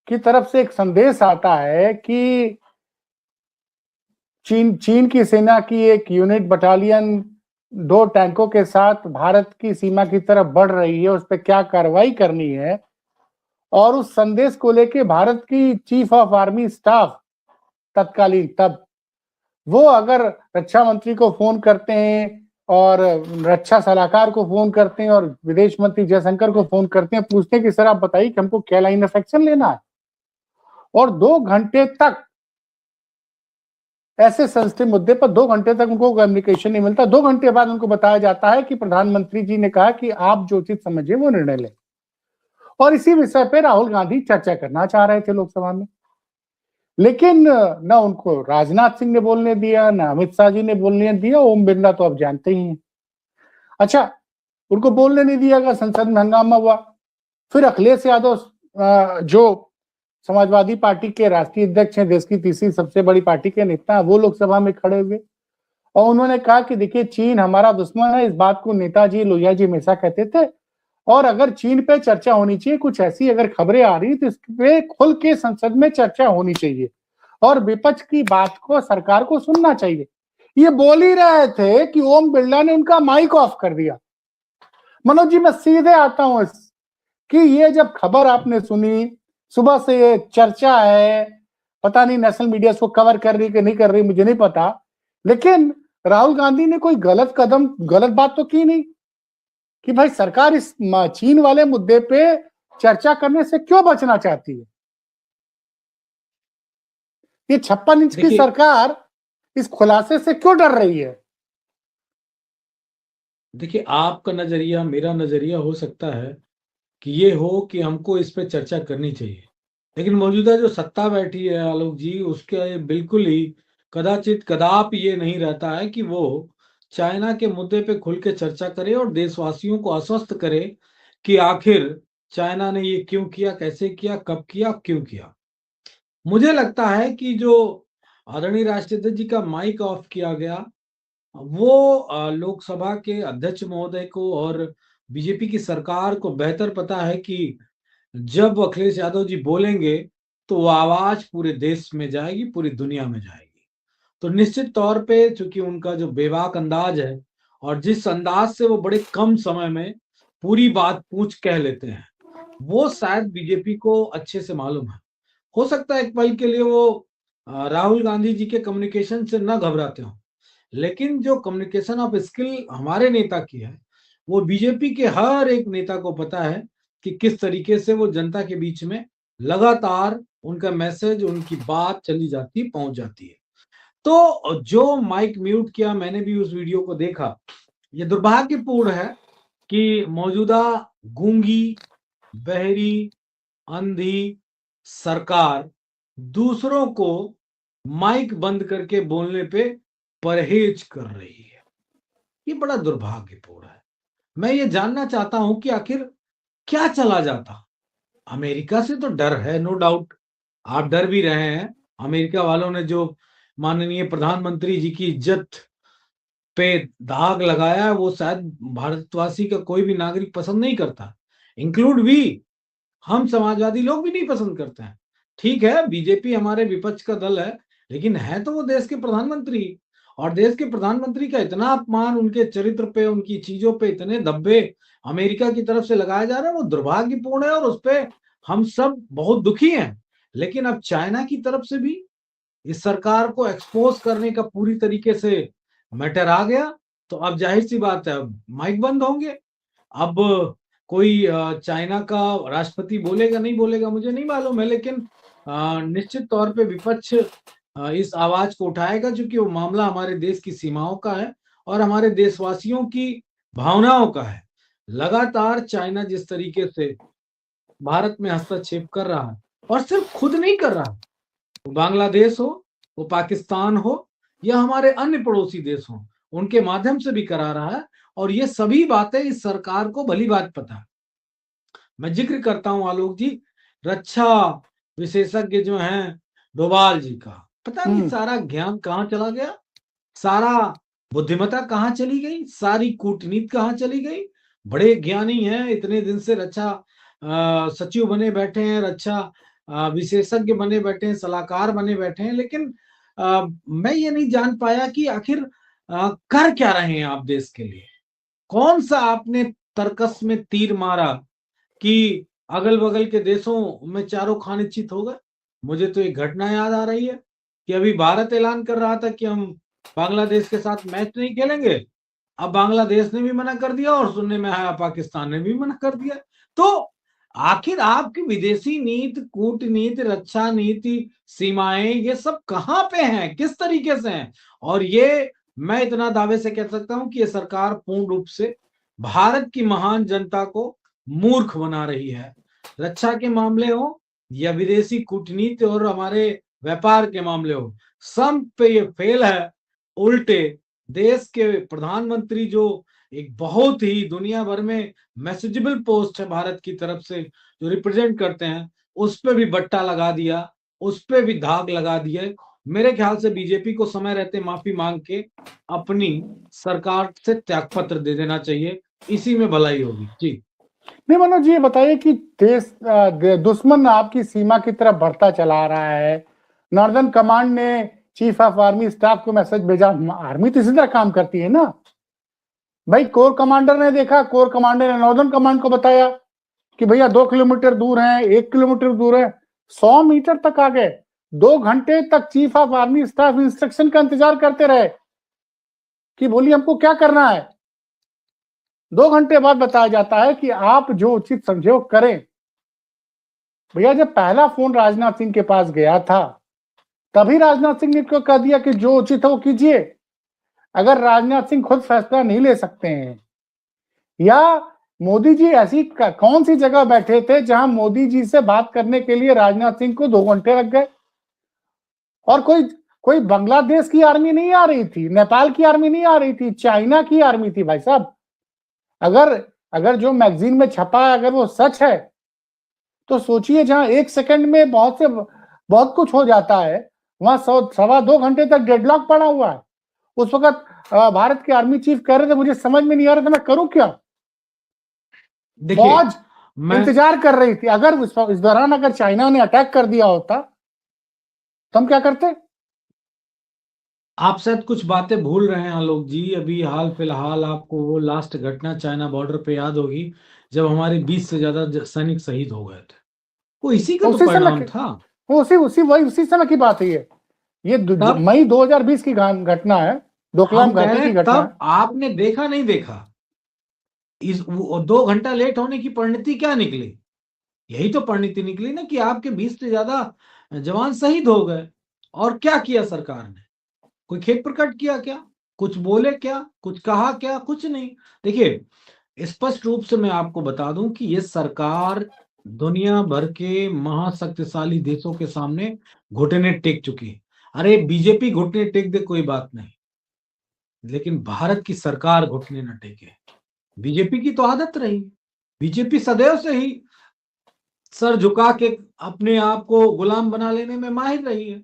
की तरफ से एक संदेश आता है कि चीन की सेना की एक यूनिट, बटालियन 2 टैंकों के साथ भारत की सीमा की तरफ बढ़ रही है, उस पर क्या कार्रवाई करनी है। और उस संदेश को लेके भारत की चीफ ऑफ आर्मी स्टाफ तत्कालीन, तब वो अगर रक्षा मंत्री को फोन करते हैं और रक्षा सलाहकार को फोन करते हैं और विदेश मंत्री जयशंकर को फोन करते हैं, पूछते हैं कि सर आप बताइए कि हमको क्या लाइन ऑफ एक्शन लेना है। और 2 घंटे तक ऐसे सेंसिटिव मुद्दे पर 2 घंटे तक उनको कम्युनिकेशन नहीं मिलता। 2 घंटे बाद उनको बताया जाता है कि प्रधानमंत्री जी ने कहा कि आप जो उचित समझे वो निर्णय लें। और इसी विषय पे राहुल गांधी चर्चा करना चाह रहे थे लोकसभा में, लेकिन ना उनको राजनाथ सिंह ने बोलने दिया, ना अमित शाह जी ने बोलने दिया। ओम बिरला तो आप जानते ही हैं। अच्छा, उनको बोलने नहीं दिया गया, संसद में हंगामा हुआ। फिर अखिलेश यादव जो समाजवादी पार्टी के राष्ट्रीय अध्यक्ष हैं, देश की तीसरी सबसे बड़ी पार्टी के नेता, वो लोकसभा में खड़े हुए और उन्होंने कहा कि देखिए, चीन हमारा दुश्मन है। इस बात को नेताजी लोहिया जी हमेशा कहते थे, और अगर चीन पे चर्चा होनी चाहिए, कुछ ऐसी अगर खबरें आ रही तो इस पे खुल के संसद में चर्चा होनी चाहिए और विपक्ष की बात को सरकार को सुनना चाहिए। ये बोल ही रहे थे कि ओम बिरला ने उनका माइक ऑफ कर दिया। मनोज जी, मैं सीधे आता हूं कि ये जब खबर आपने सुनी, सुबह से ये चर्चा है, पता नहीं नेशनल मीडिया इसको कवर कर रही कि नहीं कर रही, मुझे नहीं पता, लेकिन राहुल गांधी ने कोई गलत बात तो की नहीं कि भाई सरकार इस चीन वाले मुद्दे पे चर्चा करने से क्यों बचना चाहती है। ये 56 इंच की सरकार इस खुलासे से क्यों डर रही है? देखिए, आपका नजरिया, मेरा नजरिया हो सकता है कि ये हो कि हमको इस पे चर्चा करनी चाहिए, लेकिन मौजूदा जो सत्ता बैठी है आलोक जी, उसके बिल्कुल ही कदाचित कदापि ये नहीं रहता है कि वो चाइना के मुद्दे पे खुल के चर्चा करे और देशवासियों को आश्वस्त करे कि आखिर चाइना ने ये क्यों किया, कैसे किया, कब किया, क्यों किया। मुझे लगता है कि जो आदरणीय राष्ट्रीय अध्यक्ष जी का माइक ऑफ किया गया, वो लोकसभा के अध्यक्ष महोदय को और बीजेपी की सरकार को बेहतर पता है कि जब अखिलेश यादव जी बोलेंगे तो वो आवाज पूरे देश में जाएगी, पूरी दुनिया में जाएगी। तो निश्चित तौर पे चूंकि उनका जो बेबाक अंदाज है और जिस अंदाज से वो बड़े कम समय में पूरी बात पूछ कह लेते हैं, वो शायद बीजेपी को अच्छे से मालूम है। हो सकता है एक पल के लिए वो राहुल गांधी जी के कम्युनिकेशन से न घबराते हो, लेकिन जो कम्युनिकेशन ऑफ स्किल हमारे नेता की है, वो बीजेपी के हर एक नेता को पता है कि किस तरीके से वो जनता के बीच में लगातार उनका मैसेज, उनकी बात चली जाती, पहुंच जाती है। तो जो माइक म्यूट किया, मैंने भी उस वीडियो को देखा। ये दुर्भाग्यपूर्ण है कि मौजूदा गूंगी, बहरी, अंधी सरकार दूसरों को माइक बंद करके बोलने पे परहेज कर रही है। ये बड़ा दुर्भाग्यपूर्ण है। मैं ये जानना चाहता हूं कि आखिर क्या चला जाता। अमेरिका से तो डर है, नो डाउट, आप डर भी रहे हैं। अमेरिका वालों ने जो माननीय प्रधानमंत्री जी की इज्जत पे दाग लगाया है, वो शायद भारतवासी का कोई भी नागरिक पसंद नहीं करता, इंक्लूड भी हम समाजवादी लोग भी नहीं पसंद करते हैं। ठीक है, बीजेपी हमारे विपक्ष का दल है, लेकिन है तो वो देश के प्रधानमंत्री, और देश के प्रधानमंत्री का इतना अपमान, उनके चरित्र पे, उनकी चीजों पे इतने धब्बे अमेरिका की तरफ से लगाया जा रहा है, वो दुर्भाग्यपूर्ण है और उस पे हम सब बहुत दुखी हैं। लेकिन अब चाइना की तरफ से भी इस सरकार को एक्सपोज करने का पूरी तरीके से मैटर आ गया, तो अब जाहिर सी बात है, अब माइक बंद होंगे। अब कोई चाइना का राष्ट्रपति बोलेगा नहीं बोलेगा मुझे नहीं मालूम है, लेकिन निश्चित तौर पे विपक्ष इस आवाज को उठाएगा, क्योंकि वो मामला हमारे देश की सीमाओं का है और हमारे देशवासियों की भावनाओं का है। लगातार चाइना जिस तरीके से भारत में हस्तक्षेप कर रहा है, और सिर्फ खुद नहीं कर रहा, वो बांग्लादेश हो, वो पाकिस्तान हो, या हमारे अन्य पड़ोसी देश हो, उनके माध्यम से भी करा रहा है। और ये सभी बातें इस सरकार को भली बात पता है। मैं जिक्र करता हूं आलोक जी, रक्षा विशेषज्ञ जो हैं डोभाल जी का, पता नहीं सारा ज्ञान कहाँ चला गया, सारा बुद्धिमत्ता कहाँ चली गई, सारी कूटनीति कहाँ चली गई। बड़े ज्ञानी हैं, इतने दिन से रक्षा सचिव बने बैठे हैं, रक्षा विशेषज्ञ बने बैठे हैं, सलाहकार बने बैठे हैं, लेकिन मैं ये नहीं जान पाया कि आखिर कर क्या रहे हैं आप देश के लिए। कौन सा आपने तर्कस में तीर मारा कि अगल बगल के देशों में चारों खाने चित हो गए। मुझे तो एक घटना याद आ रही है कि अभी भारत ऐलान कर रहा था कि हम बांग्लादेश के साथ मैच नहीं खेलेंगे, अब बांग्लादेश ने भी मना कर दिया और सुनने में आया पाकिस्तान ने भी मना कर दिया। तो आखिर आपकी विदेशी नीति, कूटनीति, रक्षा नीति, सीमाएं, ये सब कहां पे हैं, किस तरीके से हैं? और ये मैं इतना दावे से कह सकता हूं कि ये सरकार पूर्ण रूप से भारत की महान जनता को मूर्ख बना रही है। रक्षा के मामले हो या विदेशी कूटनीति और हमारे व्यापार के मामले हो, सब पे ये फेल है। उल्टे देश के प्रधानमंत्री जो एक बहुत ही दुनिया भर में मैसेजेबल पोस्ट है भारत की तरफ से जो रिप्रेजेंट करते हैं, उस पे भी बट्टा लगा दिया, उस पे भी दाग लगा दिया। मेरे ख्याल से बीजेपी को समय रहते माफी मांग के अपनी सरकार से त्यागपत्र दे देना चाहिए, इसी में भलाई होगी। जी नहीं मनोज जी, ये बताइए कि दुश्मन आपकी सीमा की तरफ बढ़ता चला रहा है। नॉर्दर्न कमांड ने चीफ ऑफ आर्मी स्टाफ को मैसेज भेजा, आर्मी तो इसी तरह काम करती है ना भाई। कोर कमांडर ने देखा, कोर कमांडर ने नॉर्दर्न कमांड को बताया कि भैया 2 किलोमीटर दूर है, 1 किलोमीटर दूर है, 100 मीटर तक आ गए। 2 घंटे तक chief of army staff instruction का इंतजार करते रहे कि बोलिए हमको क्या करना है। 2 घंटे बाद बताया जाता है कि आप जो उचित समझे वो करें। भैया जब पहला फोन राजनाथ सिंह के पास गया था तभी राजनाथ सिंह ने को कह दिया कि जो उचित है वो कीजिए। अगर राजनाथ सिंह खुद फैसला नहीं ले सकते हैं, या मोदी जी ऐसी कौन सी जगह बैठे थे जहां मोदी जी से बात करने के लिए राजनाथ सिंह को 2 घंटे लग गए? और कोई बांग्लादेश की आर्मी नहीं आ रही थी, नेपाल की आर्मी नहीं आ रही थी, चाइना की आर्मी थी भाई साहब। अगर जो मैगजीन में छपा है अगर वो सच है तो सोचिए, जहां 1 सेकंड में बहुत कुछ हो जाता है, वहां 1.25-2 घंटे तक डेडलॉक पड़ा हुआ है। उस वक्त भारत के आर्मी चीफ कह रहे थे मुझे समझ में नहीं आ रहा था मैं करूं क्या। देखिए, फौज इंतजार कर रही थी। अगर इस दौरान अगर चाइना ने अटैक कर दिया होता तो हम क्या करते? आप शायद कुछ बातें भूल रहे हैं आलोक जी। अभी हाल फिलहाल आपको वो लास्ट घटना चाइना बॉर्डर पे याद होगी जब हमारे 20 से ज्यादा सैनिक शहीद हो गए थे। वो इसी का तो उसी समय परिणाम था। उसी समय की बात है ये मई 2020 की घटना है, डोकलाम हम कह घाटी रहे की हैं घटना है। तब आपने देखा नहीं देखा, 2 घंटा लेट होने की परिणति क्या निकली? यही तो परिणति निकली ना कि आपके 20 से ज्यादा जवान शहीद हो गए। और क्या किया सरकार ने? कोई खेद प्रकट किया क्या? कुछ बोले क्या? कुछ कहा क्या? कुछ नहीं। देखिए, स्पष्ट रूप से मैं आपको बता दूं कि ये सरकार दुनिया भर के महाशक्तिशाली देशों के सामने घुटने टेक चुकी है। अरे बीजेपी घुटने टेक दे कोई बात नहीं, लेकिन भारत की सरकार घुटने न टेके। बीजेपी की तो आदत रही, बीजेपी सदैव से ही सर झुका के अपने आप को गुलाम बना लेने में माहिर रही है।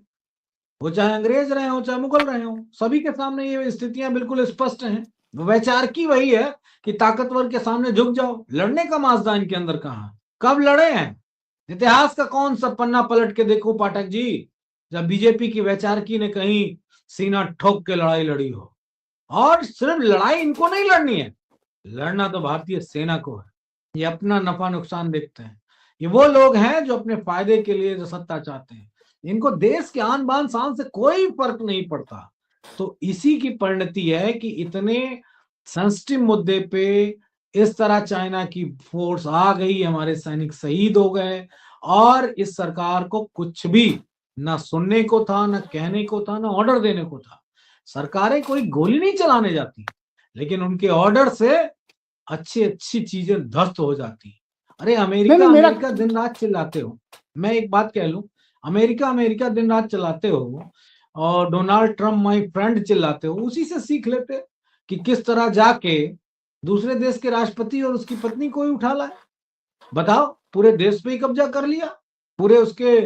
वो चाहे अंग्रेज रहे हो चाहे मुगल रहे हो, सभी के सामने ये स्थितियां बिल्कुल स्पष्ट हैं। वैचारिकी वही है कि ताकतवर के सामने झुक जाओ। लड़ने का माजदा इनके अंदर कहां, कब लड़े हैं? इतिहास का कौन सा पन्ना पलट के देखो पाठक जी, जब बीजेपी की वैचारिकी ने कहीं सीना ठोक के लड़ाई लड़ी हो। और सिर्फ लड़ाई इनको नहीं लड़नी है, लड़ना तो भारतीय सेना को है। ये अपना नफा नुकसान देखते हैं। ये वो लोग हैं जो अपने फायदे के लिए जो सत्ता चाहते हैं, इनको देश के आन बान शान से कोई फर्क नहीं पड़ता। तो इसी की परिणति है कि इतने सेंसिटिव मुद्दे पे इस तरह चाइना की फोर्स आ गई, हमारे सैनिक शहीद हो गए, और इस सरकार को कुछ भी ना सुनने को था, ना कहने को था, ना ऑर्डर देने को था। सरकारें कोई गोली नहीं चलाने जाती, लेकिन उनके ऑर्डर से अच्छी अच्छी चीजें ध्वस्त हो जाती। अरे अमेरिका अमेरिका दिन रात चिल्लाते हो, मैं एक बात कह लूं, अमेरिका अमेरिका दिन रात चलाते हो और डोनाल्ड ट्रम्प माय फ्रेंड चिल्लाते हो, उसी से सीख लेते कि किस तरह जाके दूसरे देश के राष्ट्रपति और उसकी पत्नी को ही उठा लाए। बताओ, पूरे देश पे ही कब्जा कर लिया, पूरे उसके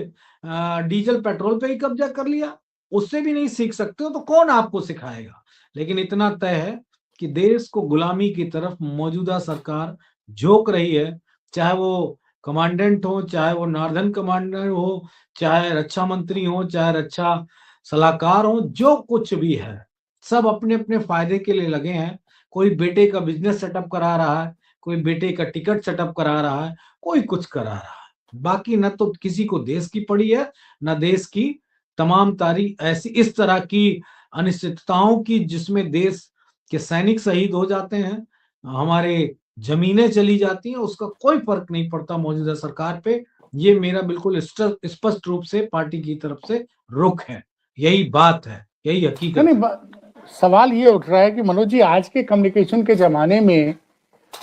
डीजल पेट्रोल पे ही कब्जा कर लिया। उससे भी नहीं सीख सकते हो तो कौन आपको सिखाएगा? लेकिन इतना तय है कि देश को गुलामी की तरफ मौजूदा सरकार झोंक रही है, चाहे वो कमांडेंट हो, चाहे वो नॉर्दर्न कमांडर हो, चाहे रक्षा मंत्री हो, चाहे रक्षा सलाहकार हो, जो कुछ भी है सब अपने अपने फायदे के लिए लगे हैं। कोई बेटे का बिजनेस सेटअप करा रहा है, कोई बेटे का टिकट सेटअप करा रहा है, कोई कुछ करा रहा है। बाकी न तो किसी को देश की पड़ी है, न देश की तमाम तारीख ऐसी इस तरह की अनिश्चितताओं की जिसमें देश के सैनिक शहीद हो जाते हैं, हमारे जमीनें चली जाती हैं, उसका कोई फर्क नहीं पड़ता मौजूदा सरकार पे। ये मेरा बिल्कुल स्पष्ट रूप से पार्टी की तरफ से रुख है। यही बात है, यही हकीकत नहीं है। सवाल ये उठ रहा है कि मनोज जी, आज के कम्युनिकेशन के जमाने में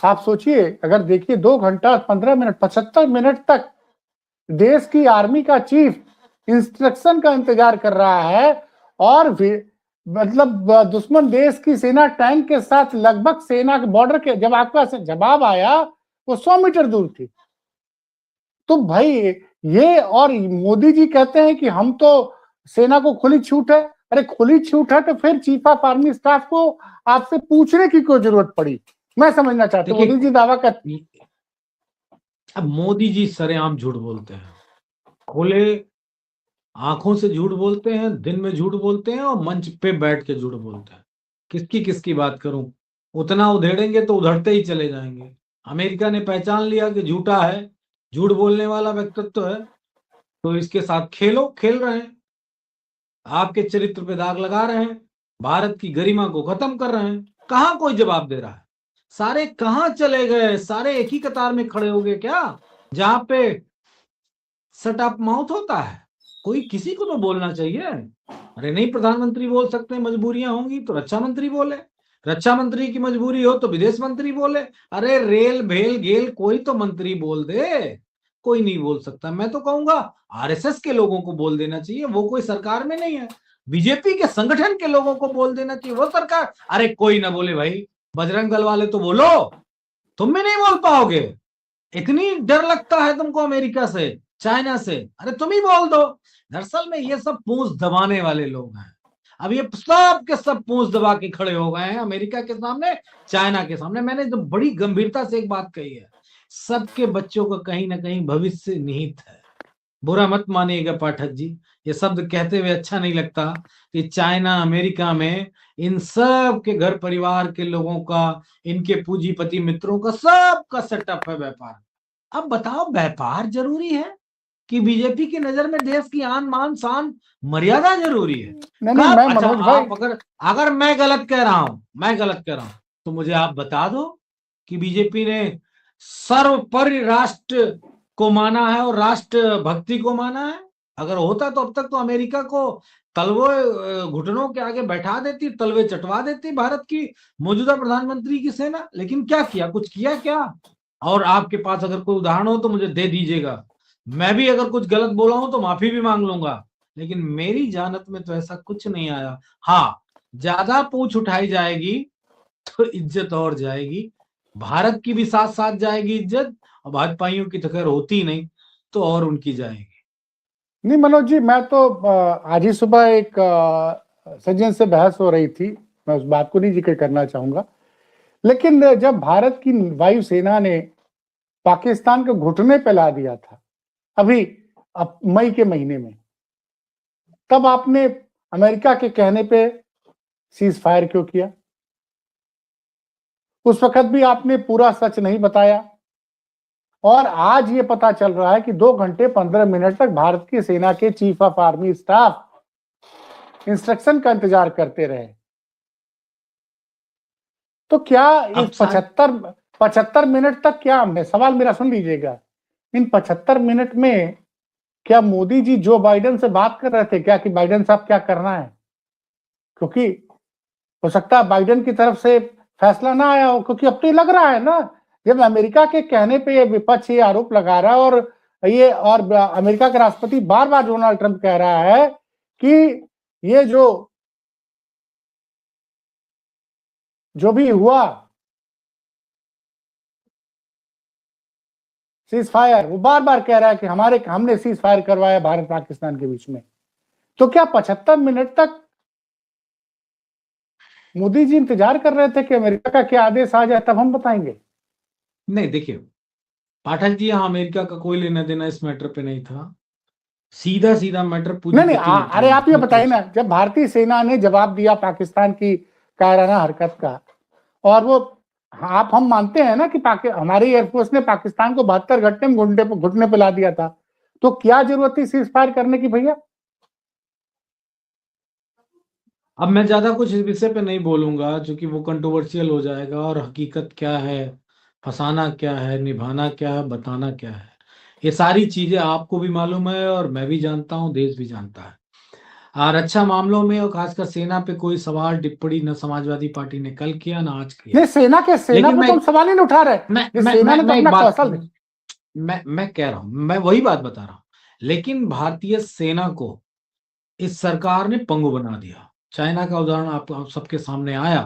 आप सोचिए, अगर देखिए 2 घंटा 15 मिनट 75 मिनट तक देश की आर्मी का चीफ इंस्ट्रक्शन का इंतजार कर रहा है, और मतलब दुश्मन देश की सेना टैंक के साथ लगभग सेना के बॉर्डर के, जब आपका जवाब आया वो 100 मीटर दूर थी। तो भाई ये, और मोदी जी कहते हैं कि हम तो सेना को खुली छूट है। अरे खुली छूट है तो फिर चीफ ऑफ आर्मी स्टाफ को आपसे पूछने की कोई जरूरत पड़ी? मैं समझना चाहता हूँ। मोदी जी दावा कर, अब मोदी जी सरेआम झूठ बोलते हैं, खुले आंखों से झूठ बोलते हैं, दिन में झूठ बोलते हैं और मंच पे बैठ के झूठ बोलते हैं। किसकी बात करूं? उतना उधेड़ेंगे तो उधड़ते ही चले जाएंगे। अमेरिका ने पहचान लिया कि झूठा है, झूठ बोलने वाला व्यक्तित्व है, तो इसके साथ खेल रहे हैं, आपके चरित्र पे दाग लगा रहे हैं, भारत की गरिमा को खत्म कर रहे हैं। कहां कोई जवाब दे रहा है? सारे कहां चले गए? सारे एक ही कतार में खड़े हो गए क्या, जहां पे सट अप माउथ होता है? कोई किसी को तो बोलना चाहिए। अरे नहीं, प्रधानमंत्री बोल सकते हैं, मजबूरियां होंगी तो रक्षा मंत्री बोले, रक्षा मंत्री की मजबूरी हो तो विदेश मंत्री बोले। अरे रेल भेल गेल कोई तो मंत्री बोल दे। कोई नहीं बोल सकता। मैं तो कहूंगा आरएसएस के लोगों को बोल देना चाहिए, वो कोई सरकार में नहीं है। बीजेपी के संगठन के लोगों को बोल देना चाहिए, वो सरकार। अरे कोई ना बोले भाई, बजरंग दल वाले तो बोलो, तुम भी नहीं बोल पाओगे? इतनी डर लगता है तुमको अमेरिका से, चाइना से? अरे तुम ही बोल दो। दरअसल में ये सब पूंछ दबाने वाले लोग हैं। अब ये सब के सब पूंछ दबा के खड़े हो गए हैं अमेरिका के सामने, चाइना के सामने। मैंने तो बड़ी गंभीरता से एक बात कही है, सबके बच्चों का कहीं ना कहीं भविष्य निहित है। बुरा मत मानिएगा पाठक जी, ये शब्द कहते हुए अच्छा नहीं लगता कि चाइना अमेरिका में इन सब के घर परिवार के लोगों का, इनके पूंजीपति मित्रों का सबका सेटअप है व्यापार। अब बताओ, व्यापार जरूरी है कि बीजेपी की नजर में देश की आन मान शान मर्यादा जरूरी है? नहीं मैं अच्छा, मनोज भाई, आप अगर अगर मैं गलत कह रहा हूं, मैं गलत कह रहा हूं, तो मुझे आप बता दो कि बीजेपी ने सर्वोपरि राष्ट्र को माना है और राष्ट्र भक्ति को माना है। अगर होता तो अब तक तो अमेरिका को तलवों घुटनों के आगे बैठा देती, तलवे चटवा देती भारत की मौजूदा प्रधानमंत्री की सेना। लेकिन क्या किया? कुछ किया क्या? और आपके पास अगर कोई उदाहरण हो तो मुझे दे दीजिएगा। मैं भी अगर कुछ गलत बोला हूं तो माफी भी मांग लूंगा, लेकिन मेरी जानत में तो ऐसा कुछ नहीं आया। हाँ, ज्यादा पूछ उठाई जाएगी तो इज्जत और जाएगी, भारत की भी साथ साथ जाएगी इज्जत, और भाजपाइयों की तो खैर होती नहीं, तो और उनकी जाएगी। नहीं मनोज जी, मैं तो आज ही सुबह एक सज्जन से बहस हो रही थी, मैं उस बात को नहीं जिक्र करना चाहूंगा, लेकिन जब भारत की वायुसेना ने पाकिस्तान को घुटने पे ला दिया था अभी मई के महीने में, तब आपने अमेरिका के कहने पे सीज फायर क्यों किया? उस वक्त भी आपने पूरा सच नहीं बताया, और आज ये पता चल रहा है कि 2 घंटे 15 मिनट तक भारत की सेना के chief of army staff instruction का इंतजार करते रहे। तो क्या इस 75 मिनट तक, क्या सवाल मेरा सुन लीजिएगा, इन 75 मिनट में क्या मोदी जी जो बाइडेन से बात कर रहे थे क्या कि बाइडेन साहब क्या करना है? क्योंकि हो सकता है बाइडेन की तरफ से फैसला ना आया हो, क्योंकि अब तो ये लग रहा है ना, जब अमेरिका के कहने पे ये विपक्ष ये आरोप लगा रहा है, और अमेरिका के राष्ट्रपति बार बार डोनाल्ड ट्रंप कह रहा है कि ये जो भी हुआ सीज फायर, वो बार बार कह रहा है कि हमने सीज फायर करवाया भारत पाकिस्तान के बीच में। तो क्या 75 मिनट तक मोदी जी इंतजार कर रहे थे कि अमेरिका का क्या आदेश आ जाए तब हम बताएंगे? नहीं देखिए पाठक जी, यहाँ अमेरिका का कोई लेना देना इस मैटर पे नहीं था। सीधा सीधा मैटर नहीं अरे आप ये बताइए ना, जब भारतीय सेना ने जवाब दिया पाकिस्तान की कायराना हरकत का, और वो हम मानते हैं ना कि हमारी एयरफोर्स ने पाकिस्तान को 72 घंटे में घुटने पे ला दिया था, तो क्या जरूरत थी सीज फायर करने की भैया? अब मैं ज्यादा कुछ इस विषय पे नहीं बोलूंगा क्योंकि वो कंट्रोवर्शियल हो जाएगा, और हकीकत क्या है फंसाना क्या है, निभाना क्या है, बताना क्या है, ये सारी चीजें आपको भी मालूम है और मैं भी जानता हूँ, देश भी जानता है। और रक्षा मामलों में और खासकर सेना पे कोई सवाल टिप्पणी न समाजवादी पार्टी ने कल किया ना आज किया। नहीं, सेना लेकिन पे तो हम सवाल ही नहीं उठा रहे। ये सेना ने तो मैं एक अपना बात, कौशल मैं कह रहा हूं, मैं वही बात बता रहा हूं। लेकिन भारतीय सेना को इस सरकार ने पंगु बना दिया। चाइना का उदाहरण आप सबके सामने आया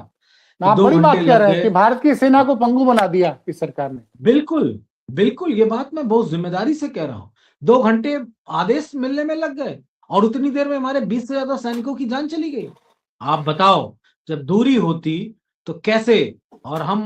कि आप दो बड़ी घंटे बात कह लग रहे हैं गए। कि भारत की सेना को पंगु बना दिया इस सरकार ने। बिल्कुल, बिल्कुल, ये बात मैं बहुत जिम्मेदारी से कह रहा हूं। 2 घंटे आदेश मिलने में लग गए और उतनी देर में हमारे 20 से ज्यादा सैनिकों की जान चली गई। आप बताओ, जब दूरी होती तो कैसे, और हम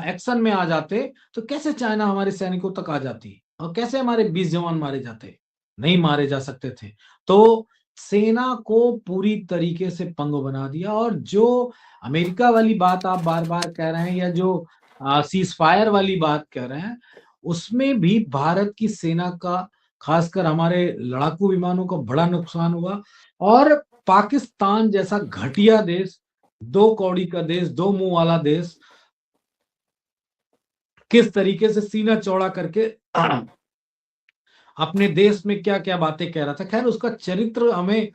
एक्शन में आ जाते तो कैसे चाइना हमारे सैनिकों तक आ जाती और कैसे हमारे 20 जवान मारे जाते? नहीं मारे जा सकते थे। तो सेना को पूरी तरीके से पंगु बना दिया। और जो अमेरिका वाली बात आप बार बार कह रहे हैं, या जो सीज फायर वाली बात कह रहे हैं, उसमें भी भारत की सेना का, खासकर हमारे लड़ाकू विमानों का बड़ा नुकसान हुआ। और पाकिस्तान जैसा घटिया देश, 2 कौड़ी का देश, 2 मुंह वाला देश, किस तरीके से सीना चौड़ा करके अपने देश में क्या क्या बातें कह रहा था। खैर, उसका चरित्र हमें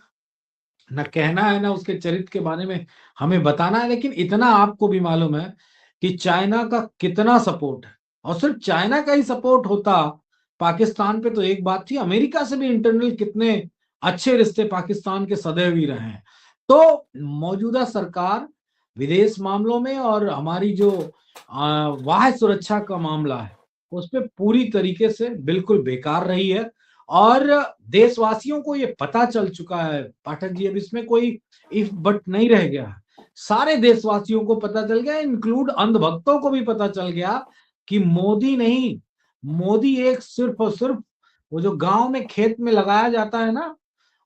न कहना है, ना उसके चरित्र के बारे में हमें बताना है। लेकिन इतना आपको भी मालूम है कि चाइना का कितना सपोर्ट है। और सिर्फ चाइना का ही सपोर्ट होता पाकिस्तान पे तो एक बात थी, अमेरिका से भी इंटरनल कितने अच्छे रिश्ते पाकिस्तान के सदैव ही रहे हैं। तो मौजूदा सरकार विदेश मामलों में और हमारी जो वाह्य सुरक्षा का मामला है, उस पे पूरी तरीके से बिल्कुल बेकार रही है। और देशवासियों को ये पता चल चुका है पाठक जी, अब इसमें कोई इफ बट नहीं रह गया है। सारे देशवासियों को पता चल गया, इंक्लूड अंधभक्तों को भी पता चल गया कि मोदी नहीं, मोदी एक सिर्फ और सिर्फ वो जो गांव में खेत में लगाया जाता है ना,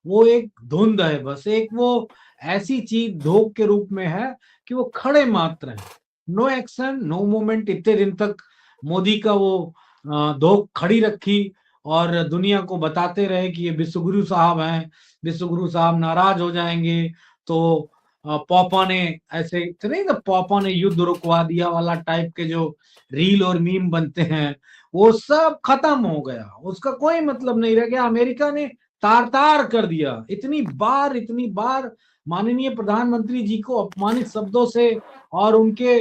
वो एक धुंध है, बस एक वो ऐसी चीज धोख के रूप में है कि वो खड़े मात्र है। No action, no movement. इतने दिन तक मोदी का वो धोख खड़ी रखी और दुनिया को बताते रहे कि ये विश्वगुरु साहब हैं, विश्वगुरु साहब नाराज हो जाएंगे तो पापा ने ऐसे तो नहीं, तो पापा ने युद्ध रुकवा दिया वाला टाइप के जो रील और मीम बनते हैं, वो सब खत्म हो गया। उसका कोई मतलब नहीं रह गया। अमेरिका ने तार तार कर दिया। इतनी बार माननीय प्रधानमंत्री जी को अपमानित शब्दों से और उनके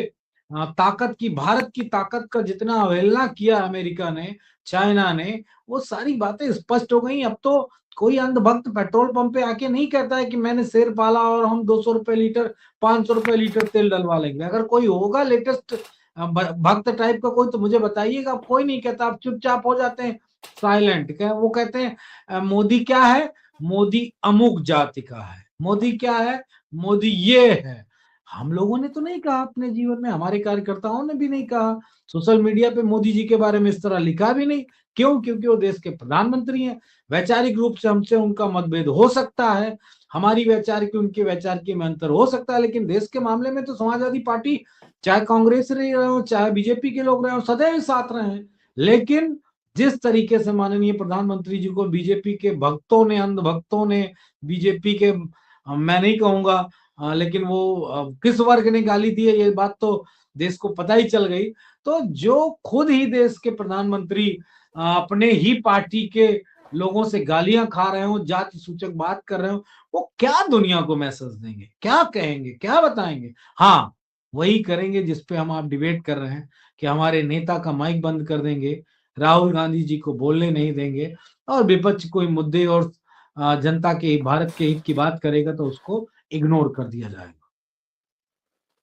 ताकत की, भारत की ताकत का जितना अवहेलना किया अमेरिका ने, चाइना ने, वो सारी बातें स्पष्ट हो गई। अब तो कोई अंधभक्त पेट्रोल पंप पे आके नहीं कहता है कि मैंने शेर पाला और हम 200 रुपए लीटर, 500 रुपए लीटर तेल डलवा लेंगे। अगर कोई होगा लेटेस्ट भक्त टाइप का कोई तो मुझे बताइएगा। कोई नहीं कहता, आप चुपचाप हो जाते हैं, साइलेंट। वो कहते हैं मोदी क्या है, मोदी अमुक जाति का है, मोदी क्या है, मोदी ये है। हम लोगों ने तो नहीं कहा अपने जीवन में, हमारे कार्यकर्ताओं ने भी नहीं कहा, सोशल मीडिया पे मोदी जी के बारे में इस तरह लिखा भी नहीं। क्यों? क्योंकि वो देश के प्रधानमंत्री हैं। वैचारिक रूप से हमसे उनका मतभेद हो सकता है, हमारी वैचारिक उनके वैचारिक में अंतर हो सकता है, लेकिन देश के मामले में तो समाजवादी पार्टी, चाहे कांग्रेस रहे हो, चाहे बीजेपी के लोग रहे हो, सदैव साथ रहे हैं। लेकिन जिस तरीके से माननीय प्रधानमंत्री जी को बीजेपी के भक्तों ने, अंध भक्तों ने, बीजेपी के, मैं नहीं कहूंगा लेकिन वो किस वर्ग ने गाली दी है, ये बात तो देश को पता ही चल गई। तो जो खुद ही देश के प्रधानमंत्री अपने ही पार्टी के लोगों से गालियां खा रहे हो, जाति सूचक बात कर रहे हो, वो क्या दुनिया को मैसेज देंगे, क्या कहेंगे, क्या बताएंगे? हाँ, वही करेंगे जिसपे हम आप डिबेट कर रहे हैं कि हमारे नेता का माइक बंद कर देंगे, राहुल गांधी जी को बोलने नहीं देंगे, और विपक्ष कोई मुद्दे और जनता के, भारत के हित की बात करेगा तो उसको इग्नोर कर दिया जाएगा।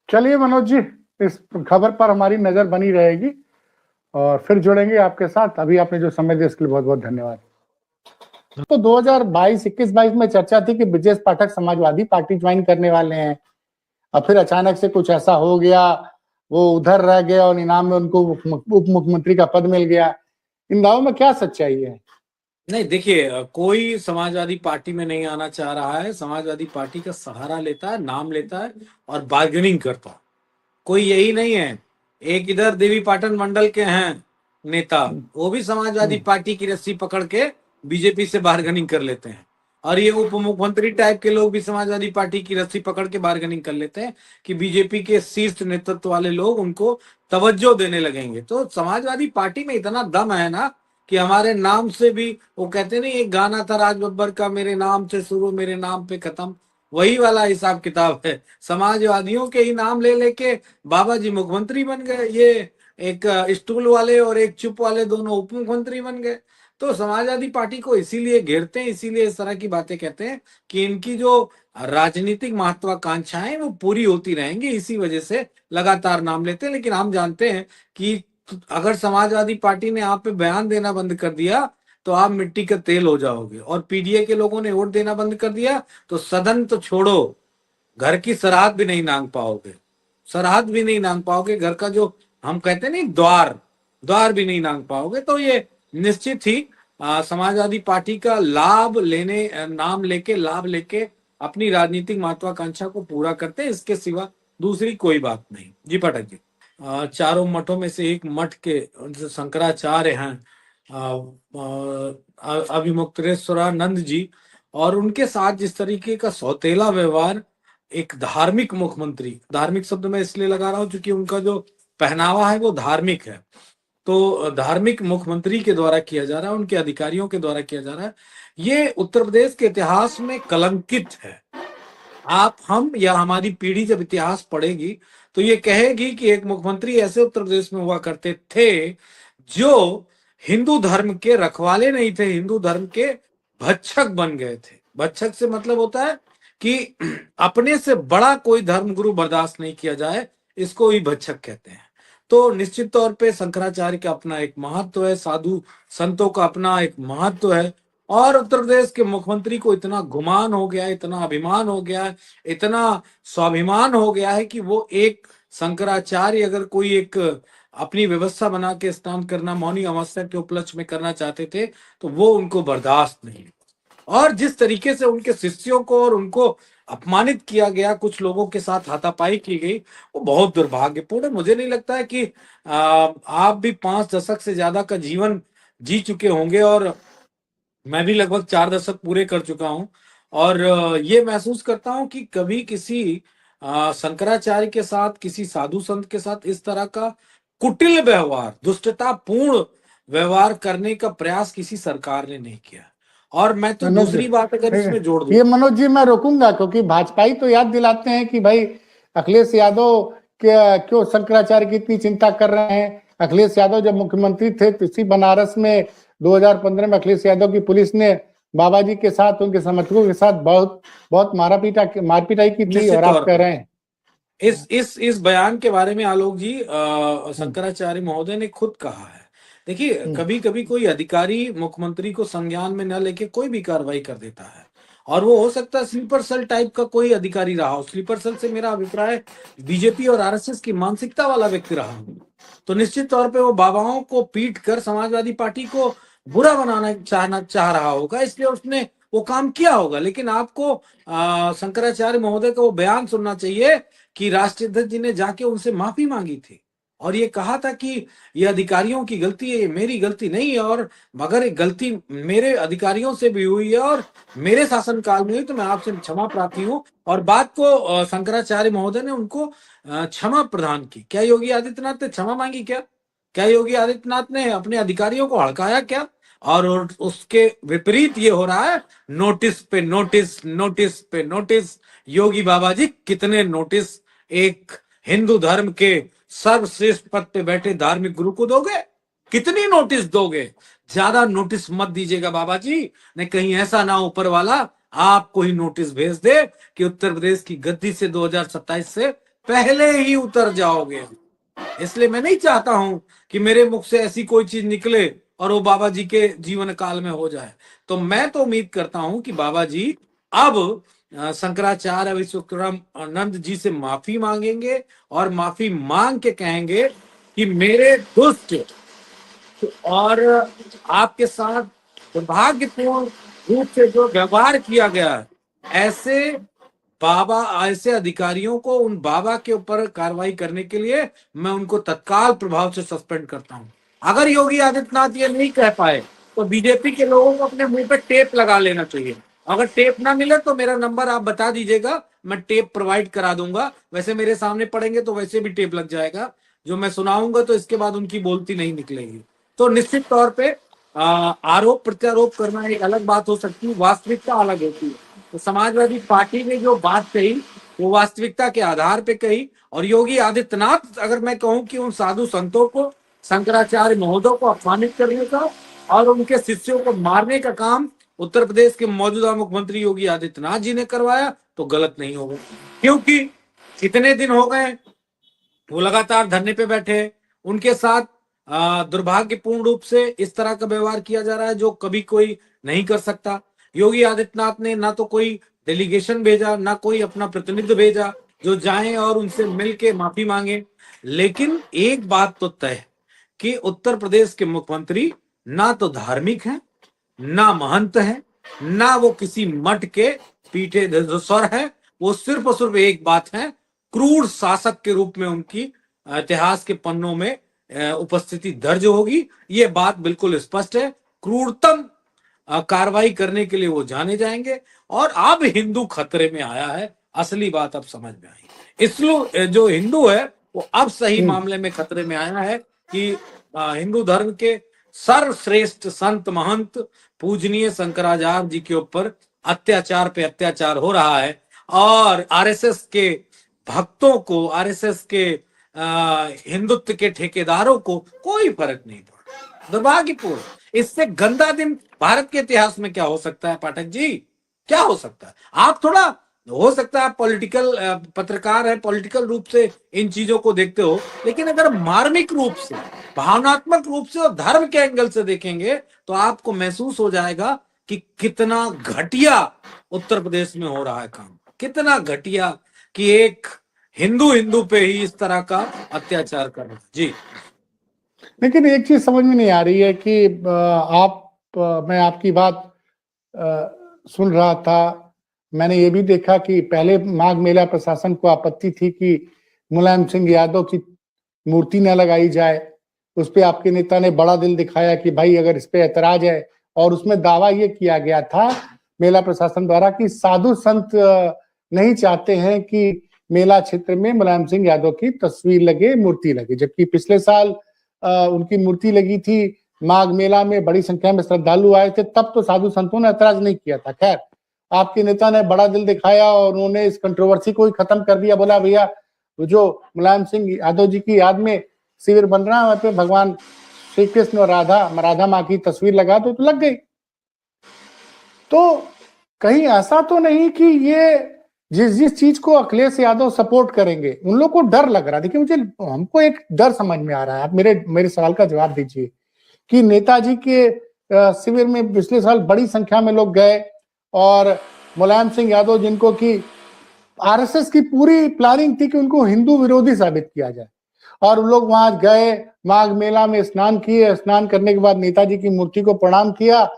चलिए मनोज जी, इस खबर पर हमारी नजर बनी रहेगी और फिर जुड़ेंगे आपके साथ। अभी आपने जो समय दिया इसके लिए बहुत बहुत धन्यवाद। तो 2021-22 में चर्चा थी कि ब्रजेश पाठक समाजवादी पार्टी ज्वाइन करने वाले हैं, और फिर अचानक से कुछ ऐसा हो गया, वो उधर रह गए और इनाम में उनको उप मुख्यमंत्री का पद मिल गया। इन दावों में क्या सच्चाई है? नहीं, देखिए, कोई समाजवादी पार्टी में नहीं आना चाह रहा है। समाजवादी पार्टी का सहारा लेता है, नाम लेता है और बार्गेनिंग करता है। कोई यही नहीं है। एक इधर देवी पाटन मंडल के हैं नेता, वो भी समाजवादी पार्टी की रस्सी पकड़ के बीजेपी से बार्गेनिंग कर लेते हैं। और ये उप मुख्यमंत्री टाइप के लोग भी समाजवादी पार्टी की रस्सी पकड़ के बार्गेनिंग कर लेते हैं कि बीजेपी के शीर्ष नेतृत्व वाले लोग उनको तवज्जो देने लगेंगे। तो समाजवादी पार्टी में इतना दम है ना कि हमारे नाम से भी, वो कहते नहीं एक गाना था राज बब्बर का, मेरे नाम से शुरू मेरे नाम पे खत्म, वही वाला हिसाब किताब है। समाजवादियों के ही नाम ले लेके बाबा जी मुख्यमंत्री बन गए, ये एक स्टूल वाले और एक चुप वाले दोनों उप मुख्यमंत्री बन गए। तो समाजवादी पार्टी को इसीलिए घेरते हैं, इसीलिए इस तरह की बातें कहते हैं कि इनकी जो राजनीतिक महत्वाकांक्षाएं वो पूरी होती रहेंगी, इसी वजह से लगातार नाम लेते हैं। लेकिन हम जानते हैं कि अगर समाजवादी पार्टी ने आप पे बयान देना बंद कर दिया तो आप मिट्टी का तेल हो जाओगे, और पीडीए के लोगों ने वोट देना बंद कर दिया तो सदन तो छोड़ो, घर की सरहद भी नहीं नांग पाओगे, सरहद भी नहीं नांग पाओगे, घर का जो हम कहते हैं नहीं द्वार, द्वार भी नहीं नांग पाओगे। तो ये निश्चित ही समाजवादी पार्टी का लाभ लेने, नाम लेके लाभ लेके अपनी राजनीतिक महत्वाकांक्षा को पूरा करते हैं, इसके सिवा दूसरी कोई बात नहीं। जी पाठक जी। चारों मठों में से एक मठ के जो शंकराचार्य हैं अभिमुक्तेश्वरानंद जी, और उनके साथ जिस तरीके का सौतेला व्यवहार एक धार्मिक मुख्यमंत्री, धार्मिक शब्द मैं इसलिए लगा रहा हूं क्योंकि उनका जो पहनावा है वो धार्मिक है, तो धार्मिक मुख्यमंत्री के द्वारा किया जा रहा है, उनके अधिकारियों के द्वारा किया जा रहा है, ये उत्तर प्रदेश के इतिहास में कलंकित है। आप, हम या हमारी पीढ़ी जब इतिहास पढ़ेगी तो ये कहेगी कि एक मुख्यमंत्री ऐसे उत्तर प्रदेश में हुआ करते थे जो हिंदू धर्म के रखवाले नहीं थे, हिंदू धर्म के भक्षक बन गए थे। भक्षक से मतलब होता है कि अपने से बड़ा कोई धर्म गुरु बर्दाश्त नहीं किया जाए, इसको ही भक्षक कहते हैं। तो निश्चित तौर पे शंकराचार्य का अपना एक महत्व है, साधु संतों का अपना एक महत्व है, और उत्तर प्रदेश के मुख्यमंत्री को इतना गुमान हो गया है, इतना अभिमान हो गया है, इतना स्वाभिमान हो गया है कि वो एक शंकराचार्य अगर कोई एक अपनी व्यवस्था बना के स्नान करना मौनी अमावस्या के उपलक्ष्य में करना चाहते थे तो वो उनको बर्दाश्त नहीं। और जिस तरीके से उनके शिष्यों को और उनको अपमानित किया गया, कुछ लोगों के साथ हाथापाई की गई, वो बहुत दुर्भाग्यपूर्ण है। मुझे नहीं लगता है कि आप भी 5 दशक से ज्यादा का जीवन जी चुके होंगे, और मैं भी लगभग 4 दशक पूरे कर चुका हूं, और ये महसूस करता हूं कि कभी किसी शंकराचार्य के साथ, किसी साधु संत के साथ इस तरह का कुटिल व्यवहार, दुष्टतापूर्ण व्यवहार करने का प्रयास किसी सरकार ने नहीं किया। और मैं तो मनोज दूसरी बात अगर इसमें जोड़ दूं, ये मनोज जी मैं रोकूंगा, क्योंकि भाजपाई तो याद दिलाते हैं कि भाई अखिलेश यादव क्यों शंकराचार्य की इतनी चिंता कर रहे हैं। अखिलेश यादव जब मुख्यमंत्री थे तो इसी बनारस में 2015 में अखिलेश यादव की पुलिस ने बाबा जी के साथ, उनके समर्थकों के साथ बहुत मारपीटाई की थी, और आप कह रहे हैं इस बयान के बारे में आलोक जी शंकराचार्य महोदय ने खुद कहा है। देखिए, कभी कभी कोई अधिकारी मुख्यमंत्री को संज्ञान में न लेके कोई भी कार्रवाई कर देता है, और वो हो सकता है स्लीपर सेल टाइप का कोई अधिकारी रहा हो। स्लीपर सेल से मेरा अभिप्राय बीजेपी और आरएसएस की मानसिकता वाला व्यक्ति रहा हो, तो निश्चित तौर पे वो बाबाओं को पीट कर समाजवादी पार्टी को बुरा बनाना चाह रहा होगा, इसलिए उसने वो काम किया होगा। लेकिन आपको शंकराचार्य महोदय का वो बयान सुनना चाहिए कि राष्ट्रीय अध्यक्ष जी ने जाके उनसे माफी मांगी थी, और ये कहा था कि ये अधिकारियों की गलती है, ये मेरी गलती नहीं है, और मगर एक गलती मेरे अधिकारियों से भी हुई है और मेरे शासनकाल में हुई, तो मैं आपसे क्षमा प्रार्थी हूँ। और बात को शंकराचार्य महोदय ने उनको क्षमा प्रदान की। क्या योगी आदित्यनाथ ने क्षमा मांगी? क्या योगी आदित्यनाथ ने अपने अधिकारियों को हड़काया क्या? और उसके विपरीत ये हो रहा है, नोटिस पे नोटिस, नोटिस पे नोटिस। योगी बाबा जी कितने नोटिस एक हिंदू धर्म के सर्वश्रेष्ठ पद पे बैठे धार्मिक गुरु को दोगे? कितनी नोटिस दोगे? ज्यादा नोटिस मत दीजिएगा बाबा जी, नहीं कहीं ऐसा ना ऊपर वाला आपको ही नोटिस भेज दे कि उत्तर प्रदेश की गद्दी से 2027 से पहले ही उतर जाओगे। इसलिए मैं नहीं चाहता हूं कि मेरे मुख से ऐसी कोई चीज निकले और वो बाबा जी के जीवन काल में हो जाए। तो मैं तो उम्मीद करता हूं कि बाबा जी अब शंकराचार्य विश्वकर्मानंद जी से माफी मांगेंगे, और माफी मांग के कहेंगे कि मेरे दुष्ट और आपके साथ दुर्भाग्यपूर्ण रूप से जो व्यवहार किया गया, ऐसे अधिकारियों को, उन बाबा के ऊपर कार्रवाई करने के लिए मैं उनको तत्काल प्रभाव से सस्पेंड करता हूं। अगर योगी आदित्यनाथ ये नहीं कह पाए तो बीजेपी के लोगों को अपने मुंह पे टेप लगा लेना चाहिए, अगर टेप ना मिले तो मेरा नंबर आप बता दीजिएगा, मैं टेप प्रोवाइड करा दूंगा। वैसे मेरे सामने पढ़ेंगे तो वैसे भी टेप लग जाएगा, जो मैं सुनाऊंगा तो इसके बाद उनकी बोलती नहीं निकलेगी। तो निश्चित तौर पे आरोप प्रत्यारोप करना एक अलग बात हो सकती है, वास्तविकता अलग होती है। तो समाजवादी पार्टी ने जो बात कही वो वास्तविकता के आधार पे कही। और योगी आदित्यनाथ, अगर मैं कहूं कि उन साधु संतों को, शंकराचार्य महोदय को अपमानित करने का और उनके शिष्यों को मारने का काम उत्तर प्रदेश के मौजूदा मुख्यमंत्री योगी आदित्यनाथ जी ने करवाया तो गलत नहीं होगा। क्योंकि कितने दिन हो गए वो लगातार धरने पे बैठे, उनके साथ दुर्भाग्यपूर्ण रूप से इस तरह का व्यवहार किया जा रहा है जो कभी कोई नहीं कर सकता। योगी आदित्यनाथ ने ना तो कोई डेलीगेशन भेजा, ना कोई अपना प्रतिनिधि भेजा जो जाएं और उनसे मिलके माफी मांगे। लेकिन एक बात तो तय है कि उत्तर प्रदेश के मुख्यमंत्री ना तो धार्मिक हैं, ना महंत है, ना वो किसी मठ के पीठे स्वर है। वो सिर्फ और सिर्फ एक बात है, क्रूर शासक के रूप में उनकी इतिहास के पन्नों में उपस्थिति दर्ज होगी। ये बात बिल्कुल स्पष्ट है। क्रूरतम कार्रवाई करने के लिए वो जाने जाएंगे। और अब हिंदू खतरे में आया है, असली बात अब समझ में आई। इसलिए जो हिंदू है वो अब सही मामले में खतरे में आया है कि हिंदू धर्म के सर्वश्रेष्ठ संत महंत पूजनीय शंकराचार्य जी के ऊपर अत्याचार पे अत्याचार हो रहा है। और आरएसएस के भक्तों को, आरएसएस के हिंदुत्व के ठेकेदारों को कोई फर्क नहीं पड़ा। दुर्भाग्यपूर्ण। इससे गंदा दिन भारत के इतिहास में क्या हो सकता है पाठक जी, क्या हो सकता है? आप थोड़ा, हो सकता है आप पॉलिटिकल पत्रकार है, पॉलिटिकल रूप से इन चीजों को देखते हो, लेकिन अगर मार्मिक रूप से, भावनात्मक रूप से और धर्म के एंगल से देखेंगे तो आपको महसूस हो जाएगा कि कितना घटिया उत्तर प्रदेश में हो रहा है काम, कितना घटिया कि एक हिंदू हिंदू पे ही इस तरह का अत्याचार कर रहा है। जी, लेकिन एक चीज समझ में नहीं आ रही है कि मैं आपकी बात सुन रहा था, मैंने ये भी देखा कि पहले माघ मेला प्रशासन को आपत्ति थी कि मुलायम सिंह यादव की मूर्ति न लगाई जाए। उस पे आपके नेता ने बड़ा दिल दिखाया कि भाई अगर इस पे ऐतराज है, और उसमें दावा ये किया गया था मेला प्रशासन द्वारा कि साधु संत नहीं चाहते हैं कि मेला क्षेत्र में मुलायम सिंह यादव की तस्वीर लगे, मूर्ति लगे। जबकि पिछले साल उनकी मूर्ति लगी थी, माघ मेला में बड़ी संख्या में श्रद्धालु आए थे, तब तो साधु संतों ने ऐतराज नहीं किया था। खैर, आपके नेता ने बड़ा दिल दिखाया और उन्होंने इस कंट्रोवर्सी को ही खत्म कर दिया। बोला भैया जो मुलायम सिंह यादव जी की याद में शिविर बन रहा है वहां पे भगवान श्री कृष्ण और राधा माँ की तस्वीर लगा दो, तो लग गई। तो कहीं ऐसा तो नहीं कि ये जिस चीज को अखिलेश यादव सपोर्ट करेंगे उन लोग को डर लग रहा है। देखिए, हमको एक डर समझ में आ रहा है। आप मेरे सवाल का जवाब दीजिए कि नेताजी के शिविर में पिछले साल बड़ी संख्या में लोग गए और मुलायम सिंह यादव, जिनको कि आरएसएस की पूरी प्लानिंग थी कि उनको हिंदू विरोधी साबित किया जाए, और उन लोग वहां गए, माघ मेला में स्नान किए, स्नान करने के बाद नेताजी की मूर्ति को प्रणाम किया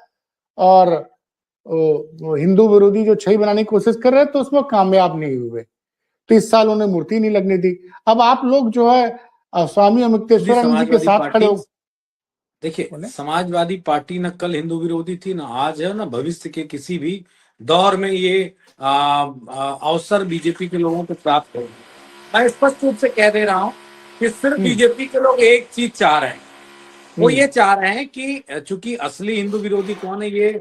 और हिंदू विरोधी जो छवि बनाने की कोशिश कर रहे थे तो उसमें कामयाब नहीं हुए। तो इस साल उन्हें मूर्ति नहीं लगने दी। अब आप लोग जो है स्वामी अमृतेश्वरन जी के साथ खड़े हो। देखिए, समाजवादी पार्टी न कल हिंदू विरोधी थी, ना आज है, ना भविष्य के किसी भी दौर में ये अवसर बीजेपी के लोगों को प्राप्त हो। मैं स्पष्ट रूप से कह दे रहा हूँ कि सिर्फ बीजेपी के लोग एक चीज चाह रहे हैं, वो ये चाह रहे हैं कि चूंकि असली हिंदू विरोधी कौन है ये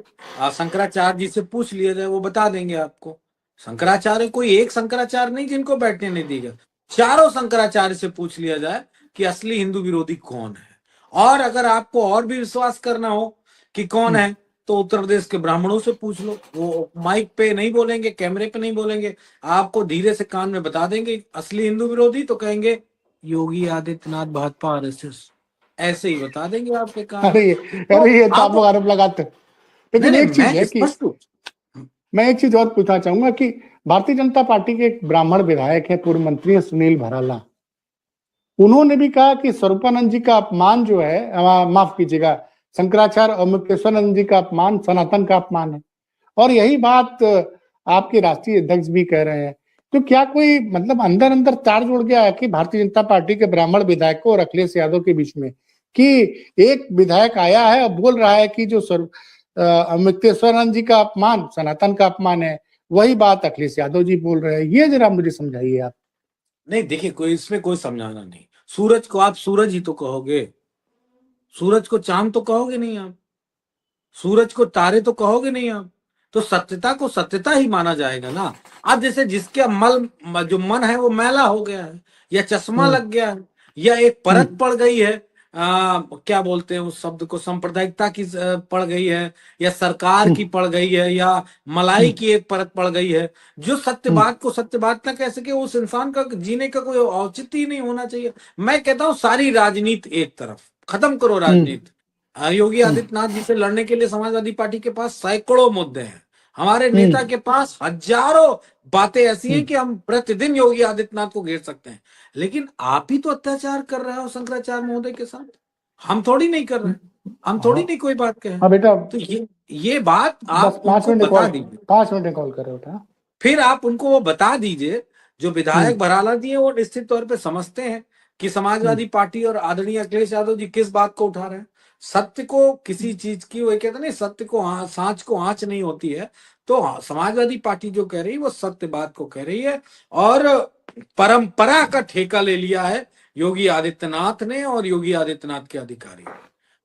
शंकराचार्य जी से पूछ लिया जाए, वो बता देंगे आपको। शंकराचार्य कोई एक शंकराचार्य नहीं जिनको बैठने नहीं देगा, चारों शंकराचार्य से पूछ लिया जाए कि असली हिंदू विरोधी कौन है। और अगर आपको और भी विश्वास करना हो कि कौन है तो उत्तर प्रदेश के ब्राह्मणों से पूछ लो। वो माइक पे नहीं बोलेंगे, कैमरे पे नहीं बोलेंगे, आपको धीरे से कान में बता देंगे असली हिंदू विरोधी, तो कहेंगे योगी आदित्यनाथ भाजपा आरएसएस, ऐसे ही बता देंगे आपके कान। अरे ये तो आप लोग आरोप लगाते। लेकिन एक चीज है कि मैं एक चीज और पूछना चाहूंगा कि भारतीय जनता पार्टी के एक ब्राह्मण विधायक है, पूर्व मंत्री है सुनील भराला, उन्होंने भी कहा कि स्वरूपानंद जी का अपमान जो है, माफ कीजिएगा, शंकराचार्य और अमृतेश्वरानंद जी का अपमान सनातन का अपमान है। और यही बात आपके राष्ट्रीय अध्यक्ष भी कह रहे हैं। तो क्या कोई मतलब अंदर अंदर तार जुड़ गया है कि भारतीय जनता पार्टी के ब्राह्मण विधायकों और अखिलेश यादव के बीच में, कि एक विधायक आया है और बोल रहा है कि जो अमृतेश्वरानंद जी का अपमान सनातन का अपमान है, वही बात अखिलेश यादव जी बोल रहे हैं। ये जरा मुझे समझाइए आप। नहीं देखिए, कोई इसमें कोई समझाना नहीं। सूरज को आप सूरज ही तो कहोगे, सूरज को चांद तो कहोगे नहीं आप, सूरज को तारे तो कहोगे नहीं आप। तो सत्यता को सत्यता ही माना जाएगा ना। अब जैसे जिसके जो मन है वो मैला हो गया है, या चश्मा लग गया है, या एक परत पड़ गई है, क्या बोलते हैं उस शब्द को, सांप्रदायिकता की पड़ गई है, या सरकार की पड़ गई है, या मलाई की एक परत पड़ गई है, जो सत्य बात को सत्य बात ना कह सके, उस इंसान का जीने का कोई औचित्य ही नहीं होना चाहिए। मैं कहता हूं सारी राजनीति एक तरफ, खत्म करो राजनीति। योगी आदित्यनाथ जी से लड़ने के लिए समाजवादी पार्टी के पास सैकड़ों मुद्दे हैं, हमारे नेता के पास हजारों बातें ऐसी हैं कि हम प्रतिदिन योगी आदित्यनाथ को घेर सकते हैं। लेकिन आप ही तो अत्याचार कर रहे हो शंकराचार्य महोदय के साथ, हम थोड़ी नहीं कर रहे हैं, हम थोड़ी नहीं कोई बात कहें। हाँ बेटा, तो ये बात आप उनको बता दीजिए, 5 मिनट कॉल कर रहे हो, फिर आप उनको वो बता दीजिए। जो विधायक भराला जी हैं वो निश्चित तौर पे समझते हैं कि समाजवादी पार्टी और आदरणीय अखिलेश यादव जी किस बात को उठा रहे हैं। सत्य को किसी चीज की, वो कहते नहीं, सत्य को सांच को आंच नहीं होती है। तो समाजवादी पार्टी जो कह रही है वो सत्य बात को कह रही है, और परंपरा का ठेका ले लिया है योगी आदित्यनाथ ने और योगी आदित्यनाथ के अधिकारी।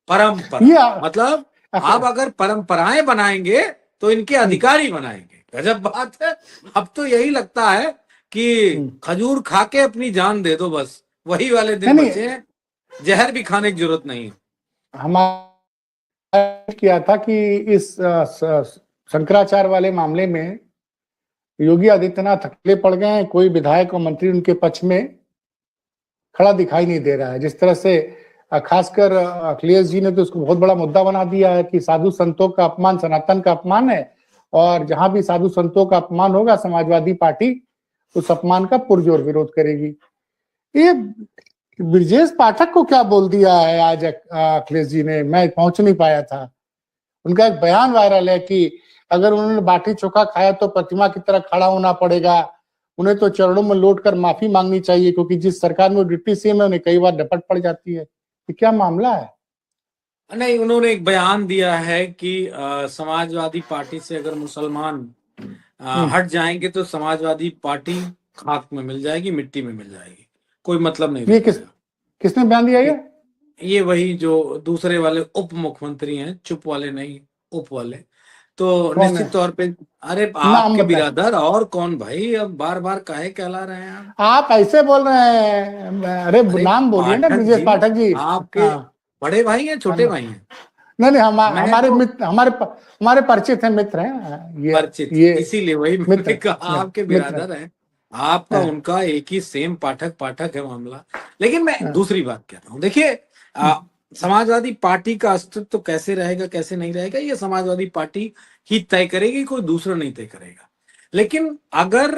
परंपरा मतलब आप अगर परंपराएं बनाएंगे तो इनके अधिकारी बनाएंगे। गजब बात है। अब तो यही लगता है कि खजूर खा के अपनी जान दे दो, बस वही वाले दिन बचे हैं, जहर भी खाने की जरूरत नहीं है। हमारा किया था कि इस शंकराचार्य वाले मामले में योगी आदित्यनाथ अकेले पड़ गए हैं, कोई विधायक और मंत्री उनके पक्ष में खड़ा दिखाई नहीं दे रहा है। जिस तरह से खासकर अखिलेश जी ने तो उसको बहुत बड़ा मुद्दा बना दिया है कि साधु संतों का अपमान सनातन का अपमान है, और जहां भी साधु संतों का अपमान होगा समाजवादी पार्टी उस अपमान का पुरजोर विरोध करेगी। ये ब्रजेश पाठक को क्या बोल दिया है आज अखिलेश जी ने, मैं पहुंच नहीं पाया था। उनका एक बयान वायरल है कि अगर उन्होंने बाटी चोखा खाया तो प्रतिमा की तरह खड़ा होना पड़ेगा, उन्हें तो चरणों में लौट कर माफी मांगनी चाहिए, क्योंकि जिस सरकार में वो डिप्टी सीएम है उन्हें कई बार डपट पड़ जाती है। ये क्या मामला है? नहीं, उन्होंने एक बयान दिया है कि समाजवादी पार्टी से अगर मुसलमान हट जाएंगे तो समाजवादी पार्टी खाक में मिल जाएगी, मिट्टी में मिल जाएगी, कोई मतलब नहीं। ये किसने बयान दिया? ये वही जो दूसरे वाले उप मुख्यमंत्री हैं, चुप वाले नहीं, उप वाले। तो निश्चित तौर पे, अरे आपके बिरादर और कौन भाई, अब बार बार काहे कहला रहे हैं आप ऐसे बोल रहे हैं? अरे नाम बोलिए ना, ब्रजेश पाठक जी। आपके बड़े भाई हैं, छोटे भाई हैं? नहीं, हमारे मित्र, हमारे परिचित हैं, मित्र हैं परिचित, इसीलिए वही मैंने कहा आपके बिरादर हैं। आपका उनका एक ही सेम पाठक है मामला। लेकिन मैं दूसरी बात कह रहा हूँ, देखिए समाजवादी पार्टी का अस्तित्व तो कैसे रहेगा कैसे नहीं रहेगा, ये समाजवादी पार्टी ही तय करेगी, कोई दूसरा नहीं तय करेगा। लेकिन अगर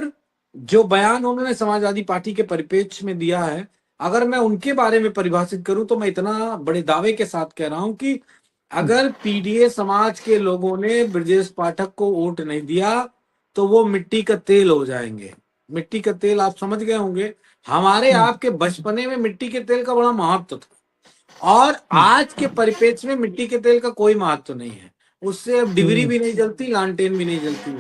जो बयान उन्होंने समाजवादी पार्टी के परिप्रेक्ष्य में दिया है, अगर मैं उनके बारे में परिभाषित करूं तो मैं इतना बड़े दावे के साथ कह रहा हूं कि अगर पीडीए समाज के लोगों ने ब्रजेश पाठक को वोट नहीं दिया तो वो मिट्टी का तेल हो जाएंगे। मिट्टी का तेल आप समझ गए होंगे, हमारे आपके बचपने में मिट्टी के तेल का बड़ा महत्व था, और आज के परिप्रेक्ष्य में मिट्टी के तेल का कोई महत्व नहीं है। उससे अब डिबरी भी नहीं जलती, लालटेन भी नहीं जलती।